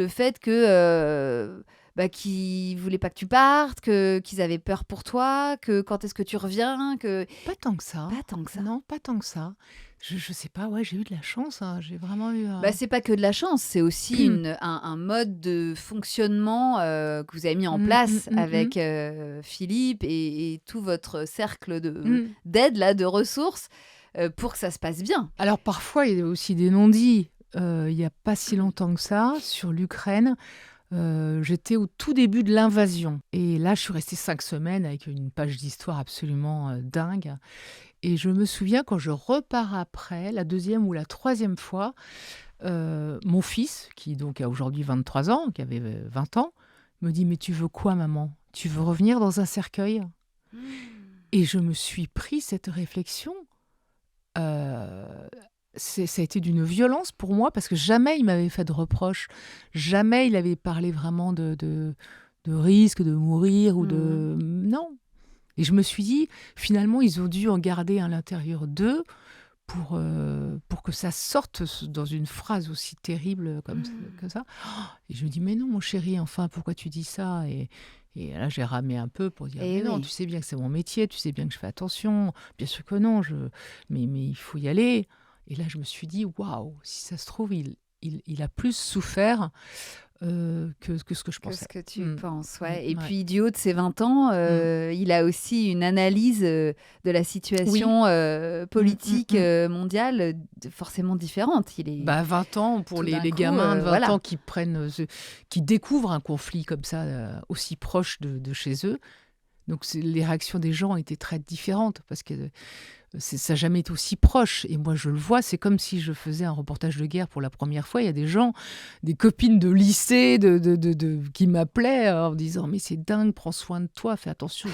fait que qu'ils voulaient pas que tu partes, qu'ils avaient peur pour toi, que quand est-ce que tu reviens, que Pas tant que ça. pas tant que ça. Non, pas tant que ça. Je sais pas, ouais, j'ai eu de la chance, hein. J'ai vraiment eu C'est pas que de la chance, c'est aussi un mode de fonctionnement que vous avez mis en place avec Philippe et tout votre cercle d'aide, là, de ressources, pour que ça se passe bien. Alors parfois, il y a aussi des non-dits. Il n'y a pas si longtemps que ça, sur l'Ukraine, j'étais au tout début de l'invasion. Et là, je suis restée 5 semaines avec une page d'histoire absolument dingue. Et je me souviens, quand je repars après, la 2e ou la 3e fois, mon fils, qui donc a aujourd'hui 23 ans, qui avait 20 ans, me dit « Mais tu veux quoi, maman? Tu veux revenir dans un cercueil ?» Et je me suis pris cette réflexion. Ça a été d'une violence pour moi, parce que jamais il m'avait fait de reproches. Jamais il avait parlé vraiment de risque de mourir ou de... Non. Et je me suis dit, finalement, ils ont dû en garder à l'intérieur d'eux pour que ça sorte dans une phrase aussi terrible que ça. Et je me dis, mais non, mon chéri, enfin, pourquoi tu dis ça ? Et là, j'ai ramé un peu pour dire, mais non, tu sais bien que c'est mon métier, tu sais bien que je fais attention. Bien sûr que non, mais il faut y aller. Et là, je me suis dit, waouh, si ça se trouve, il a plus souffert que ce que je Que pensais. ce que tu penses, ouais. Et ouais. puis, du haut de ses 20 ans, il a aussi une analyse de la situation politique mondiale forcément différente. Il est 20 ans pour tout d'un les coup, gamins de 20 voilà. ans qui découvrent un conflit comme ça, aussi proche de chez eux. Donc les réactions des gens étaient très différentes, parce que ça n'a jamais été aussi proche. Et moi, je le vois, c'est comme si je faisais un reportage de guerre pour la première fois. Il y a des gens, des copines de lycée qui m'appelaient en me disant « Mais c'est dingue, prends soin de toi, fais attention. »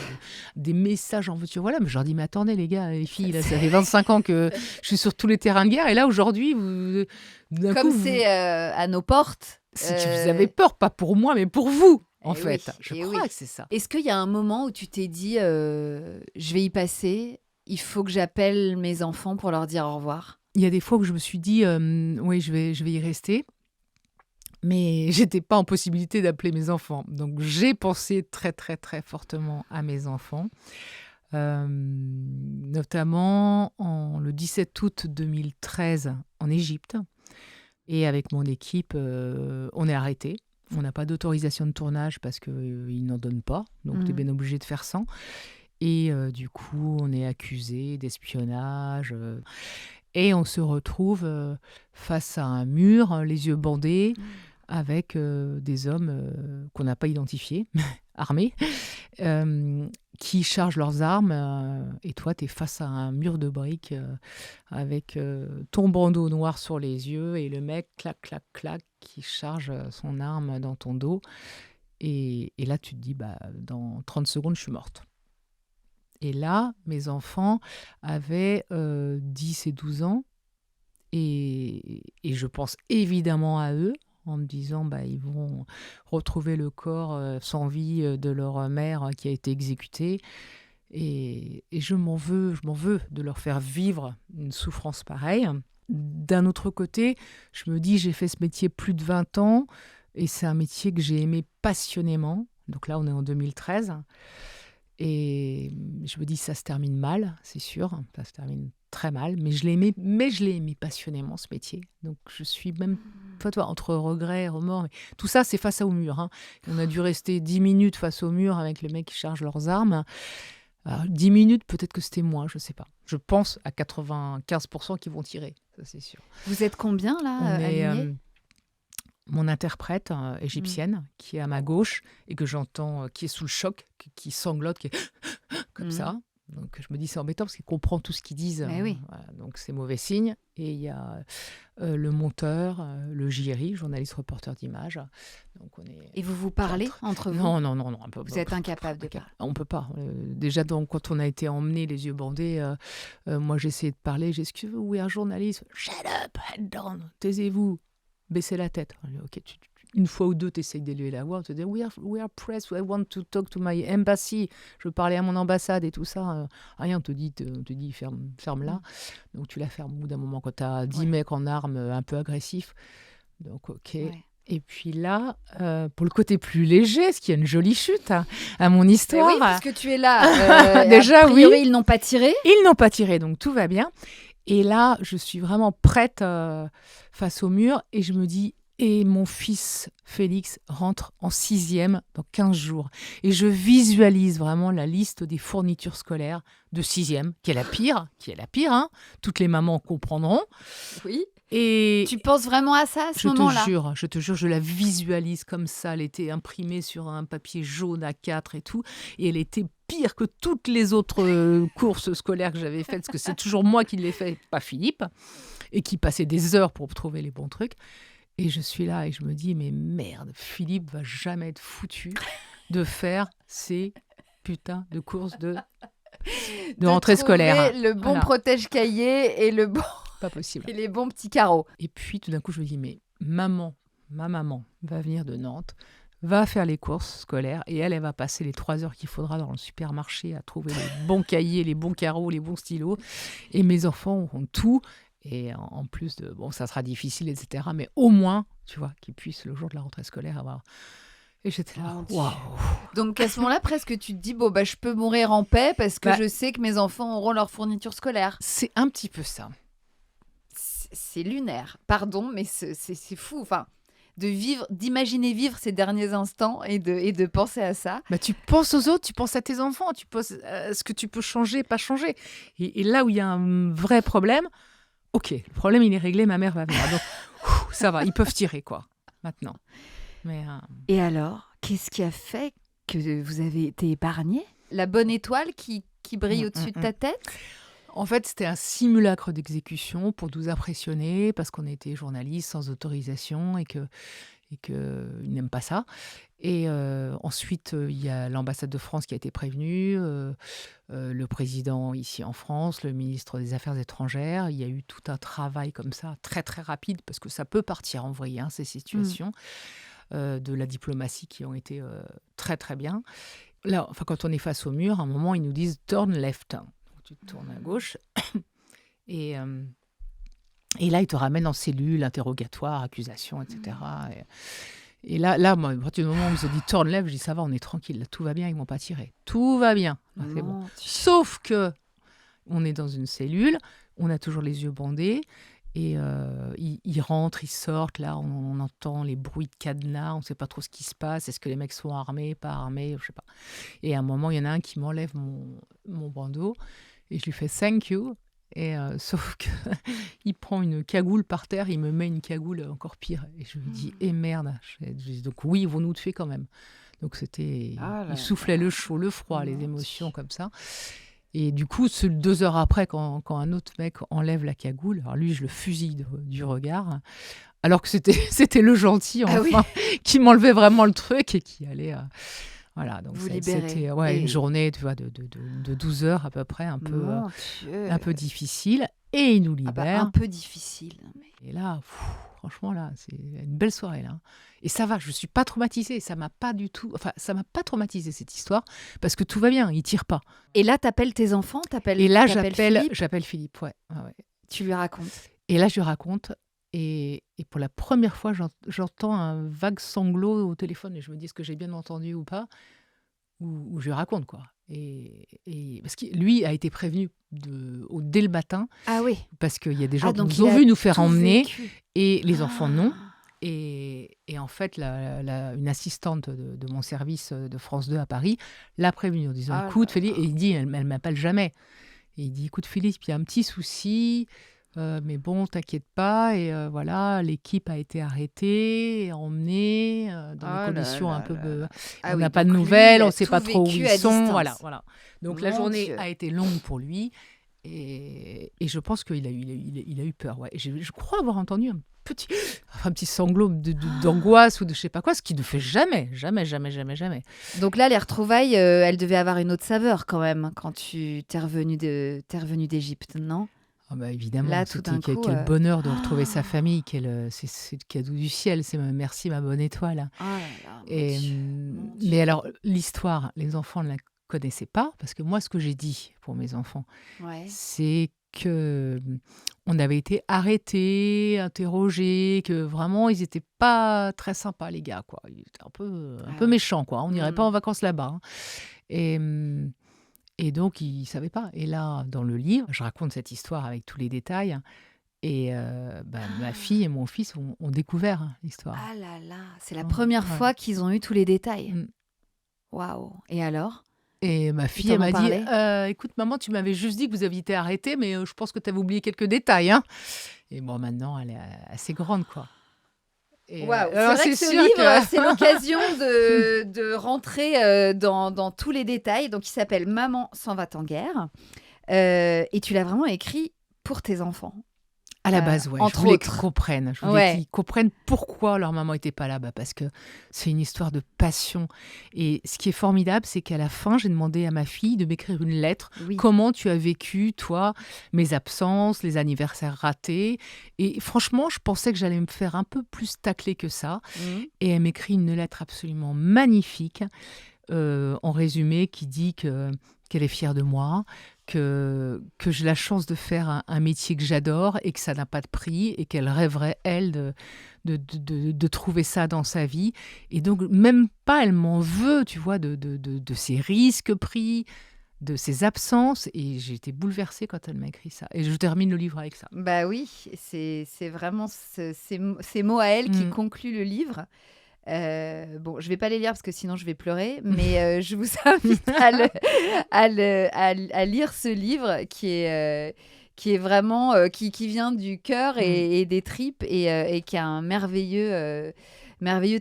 Des messages en voiture. Voilà, mais je leur dis « Mais attendez les gars, les filles, là, ça fait 25 ans que je suis sur tous les terrains de guerre. Et là, aujourd'hui, d'un Comme coup, c'est à nos portes. c'est que vous avez peur, pas pour moi, mais pour vous, en Eh fait. oui, Je eh crois oui. que c'est ça. Est-ce qu'il y a un moment où tu t'es dit je vais y passer, il faut que j'appelle mes enfants pour leur dire au revoir? Il y a des fois où je me suis dit oui, je vais y rester. Mais j'étais pas en possibilité d'appeler mes enfants. Donc j'ai pensé très, très, très fortement à mes enfants. Notamment le 17 août 2013 en Égypte. Et avec mon équipe, on est arrêtés. On n'a pas d'autorisation de tournage parce qu'ils n'en donnent pas. Donc tu es bien obligé de faire sans. Et du coup, on est accusé d'espionnage. Et on se retrouve face à un mur, les yeux bandés, avec des hommes qu'on n'a pas identifiés, armés, qui chargent leurs armes. Et toi, tu es face à un mur de briques avec ton bandeau noir sur les yeux et le mec, clac, clac, clac, qui charge son arme dans ton dos. Et là, tu te dis, dans 30 secondes, je suis morte. Et là, mes enfants avaient 10 et 12 ans. Et je pense évidemment à eux, en me disant ils vont retrouver le corps sans vie de leur mère qui a été exécutée. Et je m'en veux de leur faire vivre une souffrance pareille. D'un autre côté, je me dis, j'ai fait ce métier plus de 20 ans, et c'est un métier que j'ai aimé passionnément. Donc là, on est en 2013. Et je me dis, ça se termine mal, c'est sûr, ça se termine très mal, mais je l'ai aimé passionnément, ce métier. Donc je suis même, entre regret et remords, mais tout ça, c'est face au mur. Hein. On a dû rester 10 minutes face au mur avec les mecs qui chargent leurs armes. Alors, 10 minutes, peut-être que c'était moins, je ne sais pas. Je pense à 95% qu'ils vont tirer, ça c'est sûr. Vous êtes combien là, On est alignés? mon interprète égyptienne qui est à ma gauche et que j'entends, qui est sous le choc, qui sanglote, qui est comme Mhm. ça. Donc je me dis c'est embêtant parce qu'il comprend tout ce qu'ils disent. Mais oui. Voilà, donc c'est mauvais signe. Et il y a le monteur, le JRI, journaliste reporter d'images. Donc on est Et vous parlez 4. entre vous? Non, non, non, non. Vous êtes incapable de parler? On peut pas. Déjà, quand on a été emmenés les yeux bandés, moi j'ai essayé de parler. J'ai dit, excusez-vous, oui, un journaliste. Shut up, head down, taisez-vous, baissez la tête. Ok, une fois ou deux, tu essayes d'élever la voix, tu te dis we are press, I want to talk to my embassy. Je veux parler à mon ambassade et tout ça. Rien, on te dit ferme-la. Donc tu la fermes au bout d'un moment quand tu as 10 mecs en armes un peu agressifs. Donc ok. Ouais. Et puis là, pour le côté plus léger, parce qu'il y a une jolie chute à mon Mais histoire. oui, parce que tu es là. Déjà, a priori, oui. ils n'ont pas tiré. Ils n'ont pas tiré, donc tout va bien. Et là, je suis vraiment prête face au mur et je me dis, et mon fils Félix rentre en 6e dans 15 jours. Et je visualise vraiment la liste des fournitures scolaires de 6e, qui est la pire, hein. Toutes les mamans comprendront. Oui. Et Tu penses vraiment à ça à ce moment-là? je te jure, je la visualise comme ça. Elle était imprimée sur un papier jaune A4 et tout. Et elle était pire que toutes les autres courses scolaires que j'avais faites, parce que c'est toujours moi qui les fais, pas Philippe, et qui passait des heures pour trouver les bons trucs. Et je suis là et je me dis, mais merde, Philippe va jamais être foutu de faire ces putains de courses de rentrée scolaire. Le bon Voilà. protège-cahier et le bon Pas possible. et les bons petits carreaux. Et puis tout d'un coup, je me dis, mais ma maman va venir de Nantes, va faire les courses scolaires et elle va passer les 3 heures qu'il faudra dans le supermarché à trouver les bons cahiers, les bons carreaux, les bons stylos. Et mes enfants auront tout. Et en plus de, bon, ça sera difficile, etc. Mais au moins, tu vois, qu'ils puissent le jour de la rentrée scolaire avoir. Et j'étais là, waouh. Donc à ce moment-là, presque tu te dis, bon, bah, je peux mourir en paix parce que je sais que mes enfants auront leur fourniture scolaire. C'est un petit peu ça. C'est lunaire. Pardon, mais c'est fou. Enfin, d'imaginer vivre ces derniers instants et de penser à ça. Bah, tu penses aux autres, tu penses à tes enfants, tu penses à ce que tu peux changer, pas changer. Et là où il y a un vrai problème, ok, le problème il est réglé, ma mère va venir. Donc ça va, ils peuvent tirer quoi, maintenant. Mais, Et alors, qu'est-ce qui a fait que vous avez été épargné? La bonne étoile qui brille au-dessus de ta tête? En fait, c'était un simulacre d'exécution pour nous impressionner parce qu'on était journalistes sans autorisation et qu'ils n'aiment pas ça. Et ensuite, il y a l'ambassade de France qui a été prévenue, le président ici en France, le ministre des Affaires étrangères. Il y a eu tout un travail comme ça, très très rapide, parce que ça peut partir en vrille, ces situations, de la diplomatie qui ont été très très bien. Là, enfin, quand on est face au mur, à un moment, ils nous disent « turn left ». Tu te tournes à gauche et là, ils te ramènent en cellule, interrogatoire, accusation, etc. Et là, moi, à partir du moment où on se dit turn left, je dis ça va, on est tranquille, là, tout va bien, ils vont pas tirer. Tout va bien, là, c'est bon. Sauf que on est dans une cellule, on a toujours les yeux bandés et ils rentrent, ils sortent, là, on entend les bruits de cadenas, on ne sait pas trop ce qui se passe, est-ce que les mecs sont armés, pas armés, je sais pas. Et à un moment, il y en a un qui m'enlève mon bandeau. Et je lui fais « thank you ». Et sauf qu'il prend une cagoule par terre, il me met une cagoule encore pire. Et je lui dis « eh merde ». Donc oui, ils vont nous tuer quand même. Donc c'était... il soufflait le chaud, le froid, les émotions comme ça. Et du coup, 2 heures après, quand un autre mec enlève la cagoule, alors lui, je le fusille du regard. Alors que c'était le gentil, enfin, qui m'enlevait vraiment le truc et qui allait... Voilà, donc c'était une journée, tu vois, de 12 heures à peu près, un peu difficile. Et il nous libère. Un peu difficile. Mais... Et là, franchement, là, c'est une belle soirée, là. Et ça va, je ne suis pas traumatisée. Ça m'a pas traumatisée, cette histoire, parce que tout va bien, ils ne tirent pas. Et là, tu appelles tes enfants? Et là, j'appelle Philippe, ouais. Tu lui racontes? Et là, je lui raconte. Et pour la première fois, j'entends un vague sanglot au téléphone et je me dis, est-ce que j'ai bien entendu ou pas, ou je lui raconte, quoi. Et parce que lui a été prévenu dès le matin. Ah oui. Parce qu'il y a des gens qui nous ont vu nous faire emmener et les enfants non. Et en fait, une assistante de mon service de France 2 à Paris l'a prévenu en disant, écoute, Félix, et il dit, elle m'appelle jamais. Et il dit, écoute Philippe, il y a un petit souci, mais bon, t'inquiète pas. Et voilà, l'équipe a été arrêtée et emmenée Oh dans des là conditions un là peu... là là. Ah on oui, n'a pas de donc lui, il nouvelles, on a ne sait tout pas trop où vécu ils à sont. Voilà, distance. voilà. Donc la Mon journée Dieu. a été longue pour lui. Et je pense qu'il a eu, il a eu peur. Ouais. Et je crois avoir entendu un petit sanglot d'angoisse ou de je sais pas quoi, ce qu'il ne fait jamais, jamais, jamais, jamais, jamais. Donc là, les retrouvailles, elles devaient avoir une autre saveur quand même quand tu t'es revenu d'Égypte, non? Ah bah évidemment, Là, tout c'était d'un coup, quel bonheur de retrouver sa ah, famille, c'est le cadeau du ciel, merci ma bonne étoile. oh là là, mon Et, Dieu, mon mais Dieu. alors, l'histoire, les enfants ne la connaissaient pas, parce que moi, ce que j'ai dit pour mes enfants, Ouais. c'est que on avait été arrêtés, interrogés, que vraiment, ils n'étaient pas très sympas, les gars, quoi. Ils étaient un Ah peu ouais. méchants, quoi. On n'irait pas Hmm. en vacances là-bas, hein. Et, et donc, ils ne savaient pas. Et là, dans le livre, je raconte cette histoire avec tous les détails. Et ma fille et mon fils ont découvert l'histoire. Ah là là, c'est la Ouais, première ouais. fois qu'ils ont eu tous les détails. Mm. Waouh. Et alors? Et ma Ils fille, elle t'en ont m'a dit, parlé? écoute maman, tu m'avais juste dit que vous aviez été arrêtés, mais je pense que tu avais oublié quelques détails, hein. Et bon, maintenant, elle est assez grande, quoi. Et Waouh, c'est alors, vrai que c'est ce sûr que... livre, c'est l'occasion de rentrer dans tous les détails. Donc, il s'appelle Maman s'en va en guerre. Et tu l'as vraiment écrit pour tes enfants, À la base, ouais, je entre voulais qu'ils autres. comprennent. Je voulais Ouais. qu'ils comprennent pourquoi leur maman n'était pas là. Bah, parce que c'est une histoire de passion. Et ce qui est formidable, c'est qu'à la fin, j'ai demandé à ma fille de m'écrire une lettre. Oui. Comment tu as vécu, toi, mes absences, les anniversaires ratés? Et franchement, je pensais que j'allais me faire un peu plus tacler que ça. Mhm. Et elle m'écrit une lettre absolument magnifique, en résumé, qui dit qu'elle est fière de moi, que j'ai la chance de faire un métier que j'adore et que ça n'a pas de prix et qu'elle rêverait, elle, de trouver ça dans sa vie. Et donc, même pas, elle m'en veut, tu vois, de ses risques pris, de ses absences. Et j'ai été bouleversée quand elle m'a écrit ça. Et je termine le livre avec ça. Bah oui, c'est vraiment ces mots à elle qui Mm. concluent le livre. Bon, je vais pas les lire parce que sinon je vais pleurer, mais je vous invite à lire ce livre qui est vraiment qui vient du cœur Mm. et des tripes et qui a un merveilleux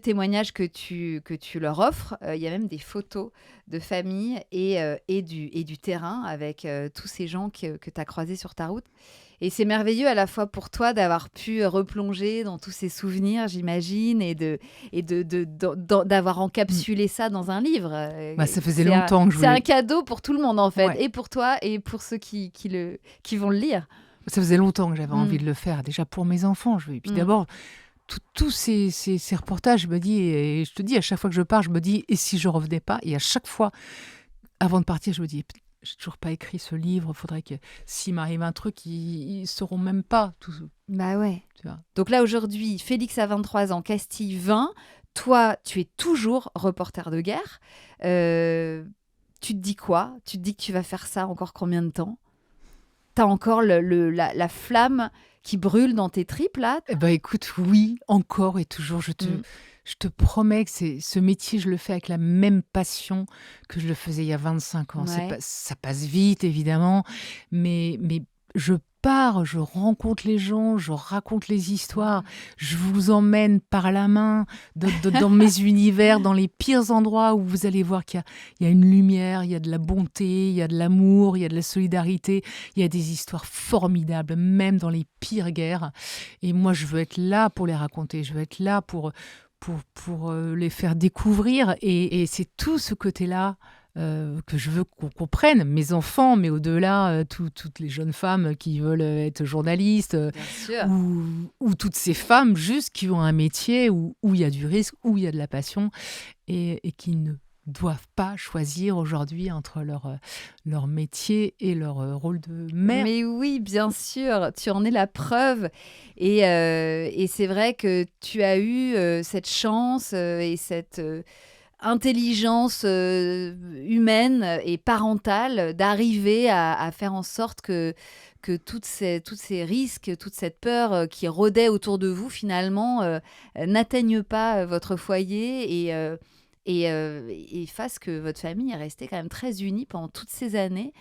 témoignage que tu leur offres. Il y a même des photos de famille et du terrain avec tous ces gens que tu as croisés sur ta route. Et c'est merveilleux à la fois pour toi d'avoir pu replonger dans tous ces souvenirs, j'imagine, d'avoir Mm. encapsulé ça dans un livre. Bah, ça faisait longtemps que je C'est un voulais... cadeau pour tout le monde, en fait, Ouais. et pour toi, et pour ceux qui vont le lire. Ça faisait longtemps que j'avais Mm, envie de le faire, déjà pour mes enfants. Et puis mm. d'abord, tous ces reportages, je me dis, et je te dis, à chaque fois que je pars, je me dis, et si je revenais pas? Et à chaque fois, avant de partir, je me dis, j'ai toujours pas écrit ce livre, faudrait que s'il m'arrive un truc, ils sauront même pas tout, Bah ouais. tu vois. Donc là, aujourd'hui, Félix a 23 ans, Castille 20. Toi, tu es toujours reporter de guerre. Tu te dis quoi? Tu te dis que tu vas faire ça encore combien de temps? T'as encore la flamme qui brûle dans tes tripes, là? Eh ben écoute, oui, encore et toujours, Mm. je te promets que ce métier, je le fais avec la même passion que je le faisais il y a 25 ans. Ouais. Ça passe vite, évidemment, mais je pars, je rencontre les gens, je raconte les histoires, je vous emmène par la main dans mes univers, dans les pires endroits où vous allez voir il y a une lumière, il y a de la bonté, il y a de l'amour, il y a de la solidarité, il y a des histoires formidables, même dans les pires guerres. Et moi, je veux être là pour les raconter, je veux être là pour les faire découvrir. Et c'est tout ce côté-là que je veux qu'on comprenne, mes enfants, mais au-delà, toutes les jeunes femmes qui veulent être journalistes, Bien sûr. ou toutes ces femmes juste qui ont un métier où il y a du risque, où il y a de la passion, et qui ne doivent pas choisir aujourd'hui entre leur métier et leur rôle de mère. Mais oui, bien sûr, tu en es la preuve. Et c'est vrai que tu as eu cette chance et cette intelligence humaine et parentale d'arriver à faire en sorte que tous ces risques, toute cette peur qui rôdait autour de vous, finalement, n'atteignent pas votre foyer et fasse que votre famille est restée quand même très unie pendant toutes ces années.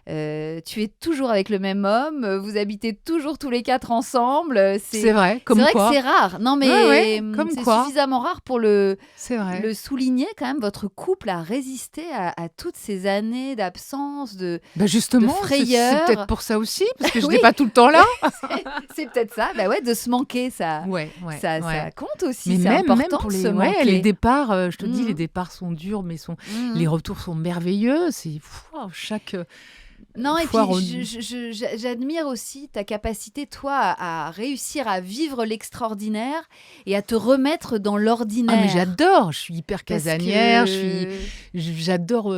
Tu es toujours avec le même homme, vous habitez toujours tous les 4 ensemble. C'est vrai, C'est comme vrai quoi. que c'est rare. Non, Ouais, mais ouais, comme c'est quoi. suffisamment rare pour le C'est vrai. souligner quand même. Votre couple a résisté à toutes ces années d'absence, Bah justement, c'est frayeur. peut-être pour ça aussi, parce que je Oui. n'étais pas tout le temps là. C'est peut-être ça. Bah ouais, de se manquer, ça Ouais. compte aussi. Mais C'est même important pour de les, se manquer. les départs, je te dis, Mhm. les départs sont durs, mais Mhm. les retours sont merveilleux. C'est chaque Non, et fois. puis j'admire aussi ta capacité, toi, à réussir à vivre l'extraordinaire et à te remettre dans l'ordinaire. Ah, mais j'adore, je suis hyper Parce casanière, que- j'adore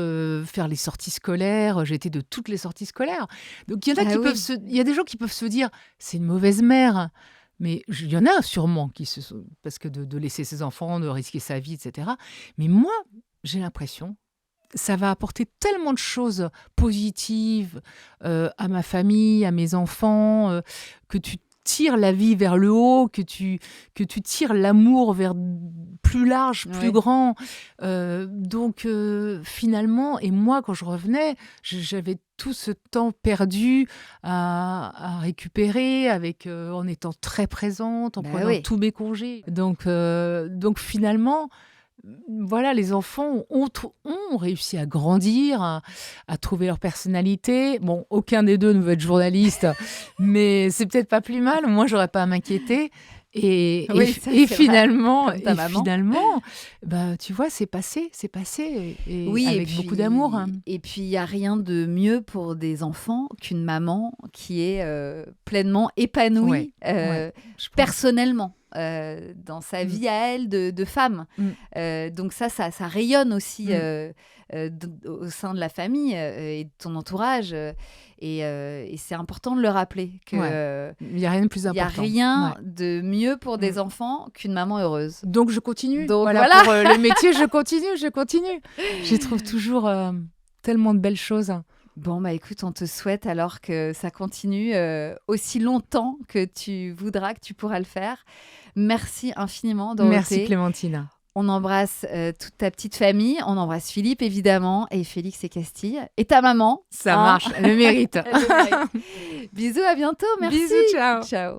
faire les sorties scolaires, j'ai été de toutes les sorties scolaires. Donc il y en a Ah qui oui. il y a des gens qui peuvent se dire, c'est une mauvaise mère. Mais il y en a sûrement parce que de laisser ses enfants, de risquer sa vie, etc. Mais moi, j'ai l'impression, ça va apporter tellement de choses positives à ma famille, à mes enfants, que tu tires la vie vers le haut, que tu tires l'amour vers plus large, plus Ouais. grand. Donc finalement, et moi quand je revenais, j'avais tout ce temps perdu à récupérer en étant très présente, en Bah prenant oui. tous mes congés. Donc finalement, voilà, les enfants ont réussi à grandir, à trouver leur personnalité. Bon, aucun des deux ne veut être journaliste, mais c'est peut-être pas plus mal. Moi, j'aurais pas à m'inquiéter. Et Oui, ça, c'est vrai. finalement, Comme ta maman. bah, tu vois, c'est passé, et Oui, avec beaucoup d'amour. Et puis, il n'y a rien de mieux pour des enfants qu'une maman qui est pleinement épanouie Ouais, je pense. personnellement dans sa Mm. vie à elle de femme. Donc ça rayonne aussi au sein de la famille et de ton entourage. Et c'est important de le rappeler qu'il Il n'y a rien de plus n'y a important. rien Ouais. de mieux pour des enfants qu'une maman heureuse. Donc je continue. Donc, voilà. voilà. Pour le métier, je continue. J'y trouve toujours tellement de belles choses. Bon, bah écoute, on te souhaite alors que ça continue aussi longtemps que tu voudras, que tu pourras le faire. Merci infiniment, Dorothée. Merci Clémentine. On embrasse toute ta petite famille. On embrasse Philippe, évidemment, et Félix et Castille. Et ta maman. Ça marche, elle le mérite. Elle le mérite. Bisous, à bientôt. Merci. Bisous, ciao. Ciao.